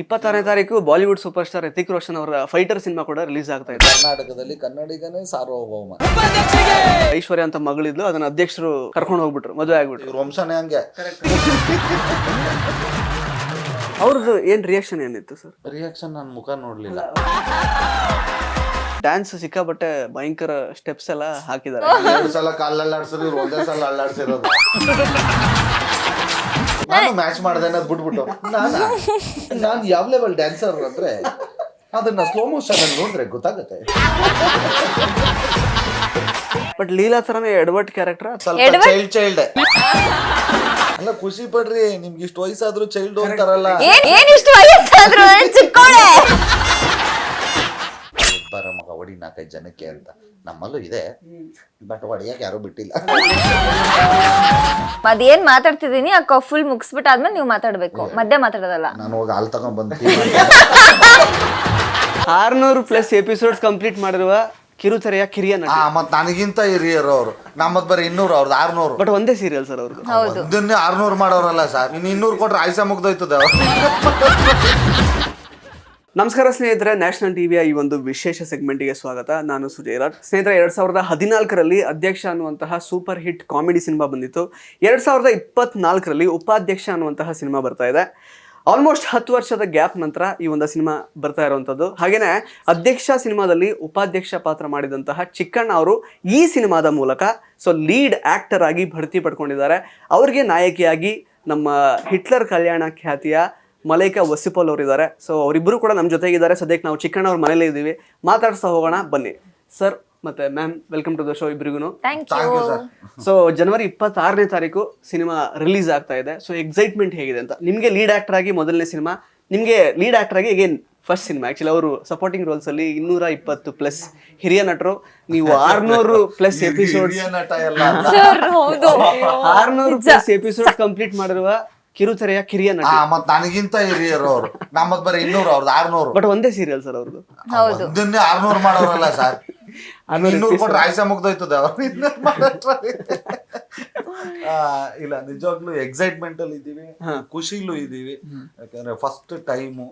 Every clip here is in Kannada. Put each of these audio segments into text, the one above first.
26ನೇ ತಾರೀಕು Bollywood super star Ritik Roshan ಅವರ ಫೈಟರ್ ಸಿನಿಮಾ ಕೂಡ ರಿಲೀಸ್ ಆಗ್ತಾ ಇದೆ. ಕರ್ನಾಟಕದಲ್ಲಿ ಕನ್ನಡಿಗನೇ ಸಾರ್ವಭೌಮ. ಐಶ್ವರ್ಯ ಅಂತ ಮಗಳಿದ್ಲು, ಅದನ್ನ ಅಧ್ಯಕ್ಷರು ಕರ್ಕೊಂಡು ಹೋಗ್ಬಿಟ್ರು, ಮದುವೆ ಆಗ್ಬಿಟ್ರು. ಇವ್ರ ವಂಶನೇ ಹಂಗೆ. ಅವ್ರದ್ದು ಏನ್ ರಿಯಾಕ್ಷನ್ ಏನಿತ್ತು ಸರ್? ರಿಯಾಕ್ಷನ್ ನನ್ನ ಮುಖ ನೋಡ್ಲಿಲ್ಲ. ಡ್ಯಾನ್ಸ್ ಸಿಕ್ಕಾಬಟ್ಟೆ ಭಯಂಕರ ಸ್ಟೆಪ್ಸ್ ಎಲ್ಲ ಹಾಕಿದ್ದಾರೆ. 2 ಸಲ ಕಾಲ್ ಅಲ್ಲಾಡ್ಸಿದ್ರು, ಇವ್ರು ಒಂದೇ ಸಲ ಅಲ್ಲಾಡ್ಸಿರೋದು. ನಾನು ಮ್ಯಾಚ್ ಮಾಡಿದೆ ಅನ್ನೋದು ಬಿಟ್ಬಿಟ್ಟು ನಾನು ಯಾವ ಲೆವೆಲ್ ಡ್ಯಾನ್ಸರ್ ಅಂದ್ರೆ ಅದನ್ನ ಸ್ಲೋ ಮೋಷನ್ ಅಲ್ಲಿ ನೋಡಿದ್ರೆ ಗೊತ್ತಾಗುತ್ತೆ. ಬಟ್ ಲೀಲಾ ತರನೇ ಎಡವಟ್ ಕ್ಯಾರೆಕ್ಟರ್, ಸ್ವಲ್ಪ ಚೈಲ್ಡ್ ಅಲ್ಲ. ಖುಷಿ ಪಡ್ರಿ, ನಿಮ್ಗೆ ಇಷ್ಟು ವಯಸ್ಸಾದ್ರೂ ಚೈಲ್ಡ್ ಅಂತಾರಲ್ಲ. ಬರ ಮಗ ಹೊಡಿ 4-5 ಜನಕ್ಕೆ ಅಂತ ನಮ್ಮಲ್ಲೂ ಇದೆ, ಬಟ್ ಹೊಡಿಯಕ್ಕೆ ಯಾರು ಬಿಟ್ಟಿಲ್ಲ. ಅದೇನ್ ಮಾತಾಡ್ತಿದೀನಿ ಅಕ್ಕ ಫುಲ್ ಮುಗಿಸ್ಬಿಟ್ಟು ಆದ್ಮೇಲೆ ನೀವು ಮಾತಾಡ್ಬೇಕು, ಮಧ್ಯೆ ಮಾತಾಡೋದಲ್ಲ. ನಾನು ಹೋಗಿ ಹಾಲು ತಗೊಂಡ್ ಬಂದು 600+ ಎಪಿಸೋಡ್ಸ್ ಕಂಪ್ಲೀಟ್ ಮಾಡಿರುವ ಕಿರುತೆರೆಯ ಕಿರಿಯ ನಟ. ಮತ್ ನನಗಿಂತ ಹಿರಿಯರು ಅವ್ರು. ನಮ್ಮದ್ ಬರೀ 200, ಅವ್ರದ್ದು 600. ಬಟ್ ಒಂದೇ ಸೀರಿಯಲ್ ಸರ್ ಅವ್ರದ್ದು. ಇದನ್ನೇ 600 ಮಾಡೋರಲ್ಲ ಸರ್. ಇನ್ನು 200 ಕೊಟ್ರೆ ಆಯ್ಸ ಮುಗ್ದೋಯ್ತದ. ನಮಸ್ಕಾರ ಸ್ನೇಹಿತರೆ, ನ್ಯಾಷನಲ್ ಟಿವಿಯ ಈ ಒಂದು ವಿಶೇಷ ಸೆಗ್ಮೆಂಟ್ಗೆ ಸ್ವಾಗತ. ನಾನು ಸುಜಯ್ ರಾಜ್. ಸ್ನೇಹಿತರೆ, 2014ರಲ್ಲಿ ಅಧ್ಯಕ್ಷ ಅನ್ನುವಂತಹ ಸೂಪರ್ ಹಿಟ್ ಕಾಮಿಡಿ ಸಿನಿಮಾ ಬಂದಿತ್ತು. 2024ರಲ್ಲಿ ಉಪಾಧ್ಯಕ್ಷ ಅನ್ನುವಂತಹ ಸಿನಿಮಾ ಬರ್ತಾ ಇದೆ. ಆಲ್ಮೋಸ್ಟ್ 10 ವರ್ಷದ ಗ್ಯಾಪ್ ನಂತರ ಈ ಒಂದು ಸಿನಿಮಾ ಬರ್ತಾ ಇರುವಂಥದ್ದು. ಹಾಗೇನೆ ಅಧ್ಯಕ್ಷ ಸಿನಿಮಾದಲ್ಲಿ ಉಪಾಧ್ಯಕ್ಷ ಪಾತ್ರ ಮಾಡಿದಂತಹ ಚಿಕ್ಕಣ್ಣ ಅವರು ಈ ಸಿನಿಮಾದ ಮೂಲಕ ಲೀಡ್ ಆಕ್ಟರ್ ಆಗಿ ಬಡ್ತಿ ಪಡ್ಕೊಂಡಿದ್ದಾರೆ. ಅವ್ರಿಗೆ ನಾಯಕಿಯಾಗಿ ನಮ್ಮ ಹಿಟ್ಲರ್ ಕಲ್ಯಾಣ ಖ್ಯಾತಿಯ ಮಲೈಕಾ ವಸಿಫಲ್ ಅವರಿದ್ದಾರೆ. ಸೊ ಅವರಿಬ್ಬರು ಕೂಡ ನಮ್ಮ ಜೊತೆಗಿದ್ದಾರೆ. ಸದ್ಯಕ್ಕೆ ನಾವು ಚಿಕ್ಕಣ್ಣ ಅವ್ರ ಮನೇಲೇ ಇದ್ದೀವಿ, ಮಾತಾಡ್ಸ್ತಾ ಹೋಗೋಣ ಬನ್ನಿ. ಸರ್ ಮತ್ತೆ ma'am, welcome to the show ಇಬ್ರಿಗೂ. ಸೊ ಜನವರಿ 26ನೇ ತಾರೀಕು ಸಿನಿಮಾ ರಿಲೀಸ್ ಆಗ್ತಾ ಇದೆ. ಸೊ ಎಕ್ಸೈಟ್ಮೆಂಟ್ ಹೇಗಿದೆ ಅಂತ? ನಿಮಗೆ ಲೀಡ್ ಆಕ್ಟರ್ ಆಗಿ ಮೊದಲನೇ ಸಿನಿಮಾ, ನಿಮಗೆ ಲೀಡ್ ಆಕ್ಟರ್ ಆಗಿ ಹೇಗೆ ಫಸ್ಟ್ ಸಿನಿಮಾ? ಆಕ್ಚುಲಿ ಅವರು ಸಪೋರ್ಟಿಂಗ್ ರೋಲ್ಸ್ ಅಲ್ಲಿ 220+ ಹಿರಿಯ ನಟರು, ನೀವು 600+ ಎಪಿಸೋಡ್ 600+ ಎಪಿಸೋಡ್ ಕಂಪ್ಲೀಟ್ ಮಾಡಿರುವ ಕಿರುತೆರೆಯ ಕಿರಿಯ ನಟ. ಮತ್ ನನಗಿಂತ ಹಿರಿಯರು ಅವ್ರು. ನಮ್ಮದ್ ಬರೀ 200, ಅವ್ರದ್ದು 600. ಬಟ್ ಒಂದೇ ಸೀರಿಯಲ್ ಸರ್ ಅವ್ರದ್ದು. ಇದನ್ನೇ 600 ಮಾಡೋರಲ್ಲ ಸರ್. 200 ಕೊಟ್ರೆ ಆಯ್ಸ ಮುಗ್ದೋಯ್ತದ. ಇಲ್ಲ, ನಿಜವಾಗ್ಲೂ ಎಕ್ಸೈಟ್ಮೆಂಟ್ ಅಲ್ಲಿ ಇದ್ದೀವಿ, ಖುಷಿಲೂ ಇದ್ದೀವಿ. ಯಾಕಂದ್ರೆ ಫಸ್ಟ್ ಟೈಮು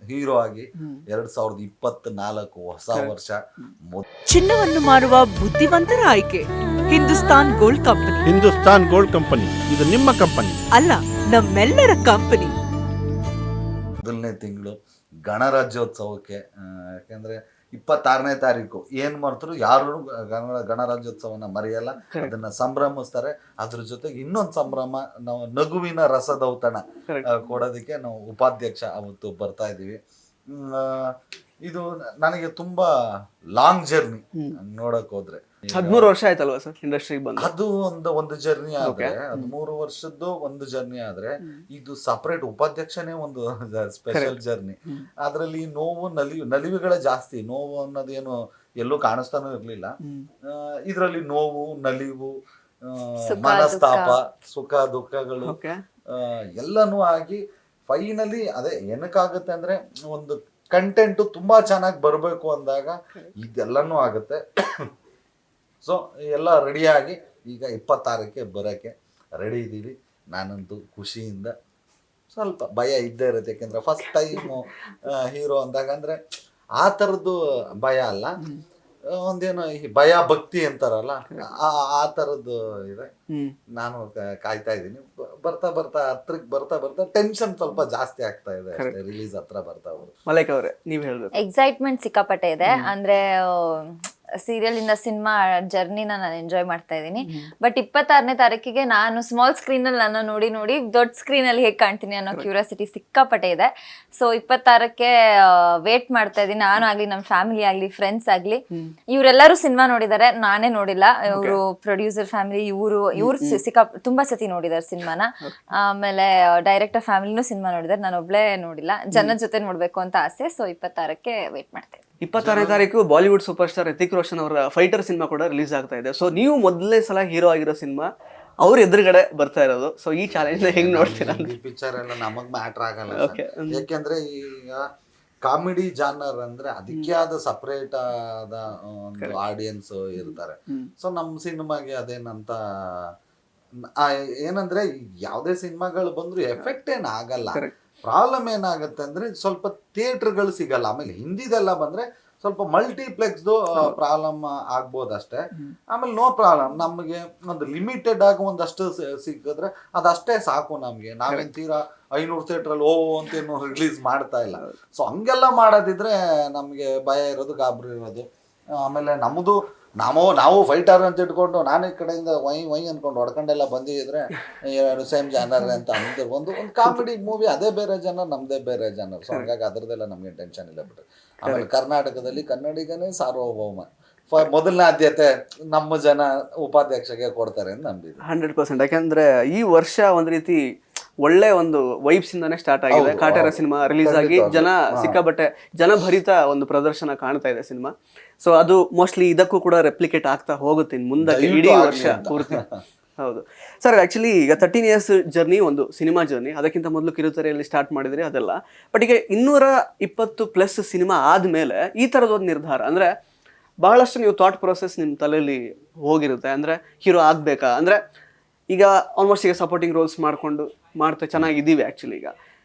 ಹೀರೋ ಆಗಿ 2024 ಹೊಸ ವರ್ಷ. ಚಿನ್ನವನ್ನು ಮಾರುವ ಬುದ್ಧಿವಂತರ ಆಯ್ಕೆ Hindustan gold company. Hindustan gold company ಇದು ನಿಮ್ಮ ಕಂಪನಿ ಅಲ್ಲ, ನಮ್ಮೆಲ್ಲರ ಕಂಪನಿ. ಮೊದಲನೇ ತಿಂಗಳು ಗಣರಾಜ್ಯೋತ್ಸವಕ್ಕೆ, ಯಾಕಂದ್ರೆ 26ನೇ ತಾರೀಕು ಏನ್ ಮಾಡ್ತಾರೆ ಯಾರು ಗಣರಾಜ್ಯೋತ್ಸವನ ಮರೆಯಲ್ಲ, ಅದನ್ನ ಸಂಭ್ರಮಿಸ್ತಾರೆ. ಅದ್ರ ಜೊತೆಗೆ ಇನ್ನೊಂದು ಸಂಭ್ರಮ, ನಾವು ನಗುವಿನ ರಸದೌತಣ ಕೊಡೋದಕ್ಕೆ ನಾವು ಉಪಾಧ್ಯಕ್ಷ ಅವತ್ತು ಬರ್ತಾ ಇದೀವಿ. ಇದು ನನಗೆ ತುಂಬಾ ಲಾಂಗ್ ಜರ್ನಿ ನೋಡಕ್ ಹೋದ್ರೆ. 13 ವರ್ಷ ಆಯ್ತಲ್ವಾ ಸರ್ ಇಂಡಸ್ಟ್ರಿಗೆ ಬಂದು? ಅದು ಒಂದು ಜರ್ನಿ ಆದ್ರೆ, 13 ವರ್ಷದ್ದು ಒಂದು ಜರ್ನಿ ಆದ್ರೆ, ಇದು ಸಪರೇಟ್ ಉಪಾಧ್ಯಕ್ಷನೇ ಒಂದು ಸ್ಪೆಷಲ್ ಜರ್ನಿ. ಅದ್ರಲ್ಲಿ ನೋವು ನಲಿವುಗಳೇ ಜಾಸ್ತಿ. ನೋವು ಅನ್ನೋದೇನು ಎಲ್ಲೂ ಕಾಣಿಸ್ತಾನೂ ಇರ್ಲಿಲ್ಲ. ಇದ್ರಲ್ಲಿ ನೋವು, ನಲಿವು, ಮನಸ್ತಾಪ, ಸುಖ ದುಃಖಗಳು ಎಲ್ಲನೂ ಆಗಿ ಫೈನಲಿ ಅದೇ ಏನಕ್ಕಾಗುತ್ತೆ ಅಂದ್ರೆ, ಒಂದು ಕಂಟೆಂಟ್ ತುಂಬಾ ಚೆನ್ನಾಗಿ ಬರ್ಬೇಕು ಅಂದಾಗ ಇದೆಲ್ಲನೂ ಆಗುತ್ತೆ. ಸೊ ಎಲ್ಲ ರೆಡಿಯಾಗಿ ಈಗ 26ಕ್ಕೆ ಬರೋಕ್ಕೆ ರೆಡಿ ಇದ್ದೀವಿ. ನಾನಂತೂ ಖುಷಿಯಿಂದ, ಸ್ವಲ್ಪ ಭಯ ಇದ್ದೇ ಇರುತ್ತೆ. ಯಾಕೆಂದ್ರೆ ಫಸ್ಟ್ ಟೈಮು ಹೀರೋ ಅಂದಾಗ ಅಂದ್ರೆ ಆ ಥರದ್ದು ಭಯ ಅಲ್ಲ, ಒಂದೇನು ಭಯ ಭಕ್ತಿ ಅಂತಾರಲ್ಲ, ಆ ಥರದ್ದು ಇದೆ. ನಾನು ಕಾಯ್ತಾ ಇದ್ದೀನಿ. ಬರ್ತಾ ಹತ್ರಕ್ಕೆ ಬರ್ತಾ ಟೆನ್ಷನ್ ಸ್ವಲ್ಪ ಜಾಸ್ತಿ ಆಗ್ತಾ ಇದೆ ಅಷ್ಟೇ. ರಿಲೀಸ್ ಹತ್ರ ಬರ್ತಾ ಹೋದ್ರು. ಮಲೈಕಾ ಅವರೇ, ನೀವ್ ಹೇಳ್ಬೇಕು. ಎಕ್ಸೈಟ್ಮೆಂಟ್ ಸಿಕ್ಕಾಪಟ್ಟೆ ಇದೆ. ಅಂದ್ರೆ ಸೀರಿಯಲ್ ಇಂದ ಸಿನಿಮಾ ಜರ್ನಿನ ನಾನು ಎಂಜಾಯ್ ಮಾಡ್ತಾ ಇದ್ದೀನಿ. ಬಟ್ 26ನೇ ತಾರೀಕಿಗೆ ನಾನು ಸ್ಮಾಲ್ ಸ್ಕ್ರೀನ್ ಅಲ್ಲಿ ನಾನು ನೋಡಿ ದೊಡ್ಡ ಸ್ಕ್ರೀನ್ ಅಲ್ಲಿ ಹೇಗೆ ಕಾಣ್ತೀನಿ ಅನ್ನೋ ಕ್ಯೂರಿಯಾಸಿಟಿ ಸಿಕ್ಕಾಪಟ್ಟೆ ಇದೆ. ಸೊ 26ಕ್ಕೆ ವೇಟ್ ಮಾಡ್ತಾ ಇದ್ದೀನಿ. ನಾನು ಆಗ್ಲಿ, ನಮ್ಮ ಫ್ಯಾಮಿಲಿ ಆಗ್ಲಿ, ಫ್ರೆಂಡ್ಸ್ ಆಗ್ಲಿ, ಇವರೆಲ್ಲರೂ ಸಿನಿಮಾ ನೋಡಿದ್ದಾರೆ, ನಾನೇ ನೋಡಿಲ್ಲ. ಇವರು ಪ್ರೊಡ್ಯೂಸರ್ ಫ್ಯಾಮಿಲಿ, ಇವರು ತುಂಬಾ ಸತಿ ನೋಡಿದಾರೆ ಸಿನಿಮಾನ. ಆಮೇಲೆ ಡೈರೆಕ್ಟರ್ ಫ್ಯಾಮಿಲಿನೂ ಸಿನಿಮಾ ನೋಡಿದಾರೆ, ನಾನು ಒಬ್ಳೆ ನೋಡಿಲ್ಲ. ಜನದ ಜೊತೆ ನೋಡ್ಬೇಕು ಅಂತ ಆಸೆ. ಸೊ 26ಕ್ಕೆ ವೇಟ್ ಮಾಡ್ತಾ ಇದ್ದೀನಿ. 26ನೇ ತಾರೀಕು Bollywood super star Ritik Roshan ಅವರ ಫೈಟರ್ ಸಿನಿಮಾ ಕೂಡ ರಿಲೀಸ್ ಆಗ್ತಾ ಇದೆ. ಸೊ ನೀವು ಮೊದಲನೇ ಸಲ ಹೀರೋ ಆಗಿರೋ ಸಿನಿಮಾ ಅವ್ರ ಎದುರುಗಡೆ ಬರ್ತಾ ಇರೋದು. ಸೊ ಈ ಚಾಲೆಂಜ್ ಹೆಂಗ್ ನೋಡ್ತೀರಾ? ಈ ಪಿಕ್ಚರ್ ಎಲ್ಲ ನಮಗ್ ಮ್ಯಾಟರ್ ಆಗಲ್ಲ. ಯಾಕೆಂದ್ರೆ ಈಗ ಕಾಮಿಡಿ ಜಾನರ್ ಅಂದ್ರೆ ಅದಕ್ಕೆ ಆದ ಸಪರೇಟ್ ಆದ ಒಂದು ಆಡಿಯನ್ಸ್ ಇರ್ತಾರೆ. ಸೊ ನಮ್ ಸಿನಿಮಾಗೆ ಅದೇನಂತ ಏನಂದ್ರೆ ಯಾವ್ದೇ ಸಿನಿಮಾಗಳು ಬಂದ್ರು ಎಫೆಕ್ಟ್ ಏನ್ ಆಗಲ್ಲ. ಪ್ರಾಬ್ಲಮ್ ಏನಾಗುತ್ತೆ ಅಂದ್ರೆ ಸ್ವಲ್ಪ ಥಿಯೇಟರ್ಗಳು ಸಿಗಲ್ಲ. ಆಮೇಲೆ ಹಿಂದಿದೆಲ್ಲ ಬಂದ್ರೆ ಸ್ವಲ್ಪ ಮಲ್ಟಿಪ್ಲೆಕ್ಸ್ದು ಪ್ರಾಬ್ಲಮ್ ಆಗ್ಬೋದಷ್ಟೇ. ಆಮೇಲೆ ನೋ ಪ್ರಾಬ್ಲಮ್, ನಮಗೆ ಒಂದು ಲಿಮಿಟೆಡ್ ಆಗಿ ಒಂದಷ್ಟು ಸಿಕ್ಕಿದ್ರೆ ಅದಷ್ಟೇ ಸಾಕು ನಮ್ಗೆ. ನಾವೇನ್ ತೀರಾ 500 ಥಿಯೇಟ್ರಲ್ಲಿ ಅಂತೇನು ರಿಲೀಸ್ ಮಾಡ್ತಾ ಇಲ್ಲ. ಸೊ ಹಂಗೆಲ್ಲ ಮಾಡೋದಿದ್ರೆ ನಮ್ಗೆ ಭಯ ಇರೋದು, ಗಾಬರಿ ಇರೋದು. ಆಮೇಲೆ ನಾವು ಫೈಟರ್ ಅಂತ ಇಟ್ಕೊಂಡು ನಾನೇ ಕಡೆಯಿಂದ ವೈ ಅನ್ಕೊಂಡು ಹೊಡ್ಕೊಂಡೆಲ್ಲ ಬಂದಿದ್ರೆ ಸೇಮ್ ಜಾನರ್ ಅಂತ ಅಂದ್ರೆ ಒಂದು ಕಾಮಿಡಿ ಮೂವಿ ಅದೇ ಬೇರೆ ಜನರ್, ನಮ್ದೇ ಬೇರೆ ಜನರ್. ಸೊ ಹಂಗಾಗಿ ಅದ್ರದ್ದೆಲ್ಲ ನಮ್ಗೆ ಟೆನ್ಷನ್ ಇಲ್ಲ ಬಿಟ್ರೆ. ಆಮೇಲೆ ಕರ್ನಾಟಕದಲ್ಲಿ ಕನ್ನಡಿಗನೇ ಸಾರ್ವಭೌಮ, ಮೊದಲನೇ ಆದ್ಯತೆ ನಮ್ಮ ಜನ ಉಪಾಧ್ಯಕ್ಷಗೆ ಕೊಡ್ತಾರೆ ಅಂತ ನಂಬಿದ್ರು. 100%. ಯಾಕಂದ್ರೆ ಈ ವರ್ಷ ಒಂದ್ ರೀತಿ ಒಳ್ಳೆ ಒಂದು ವೈಬ್ಸ್ ಇಂದಾನೆ ಸ್ಟಾರ್ಟ್ ಆಗಿದೆ. ಕಾಟೇರ ಸಿನಿಮಾ ರಿಲೀಸ್ ಆಗಿ ಸಿಕ್ಕಾಬಟ್ಟೆ ಜನಭರಿತ ಒಂದು ಪ್ರದರ್ಶನ ಕಾಣ್ತಾ ಇದೆ ಸಿನಿಮಾ. ಸೊ ಅದು ಮೋಸ್ಟ್ಲಿ ಇದಕ್ಕೂ ಕೂಡ ರೆಪ್ಲಿಕೇಟ್ ಆಗ್ತಾ ಹೋಗುತ್ತೆ ಇನ್ನು ಮುಂದಕ್ಕೆ ಇಡೀ ವರ್ಷ ಪೂರ್ತಿ. ಹೌದು ಸರ್, ಆಕ್ಚುಲಿ ಈಗ 13 years ಜರ್ನಿ ಒಂದು ಸಿನಿಮಾ ಜರ್ನಿ. ಅದಕ್ಕಿಂತ ಮೊದಲು ಕಿರುತೆರೆಯಲ್ಲಿ ಸ್ಟಾರ್ಟ್ ಮಾಡಿದ್ರಿ ಅದೆಲ್ಲ. ಬಟ್ ಈಗ 220+ ಸಿನಿಮಾ ಆದ್ಮೇಲೆ ಈ ತರದ ಒಂದು ನಿರ್ಧಾರ ಅಂದ್ರೆ ಬಹಳಷ್ಟು ನೀವು ಥಾಟ್ ಪ್ರೊಸೆಸ್ ನಿಮ್ಮ ತಲೆಯಲ್ಲಿ ಹೋಗಿರುತ್ತೆ. ಅಂದ್ರೆ ಹೀರೋ ಆಗ್ಬೇಕಾ, ಅಂದ್ರೆ ಈಗ ಆಲ್ಮೋಸ್ಟ್ ಈಗ ಸಪೋರ್ಟಿಂಗ್ ರೋಲ್ಸ್ ಮಾಡ್ತಾ ಚೆನ್ನಾಗಿದ್ದೀವಿ. ಆಕ್ಚುಲಿ ಈಗ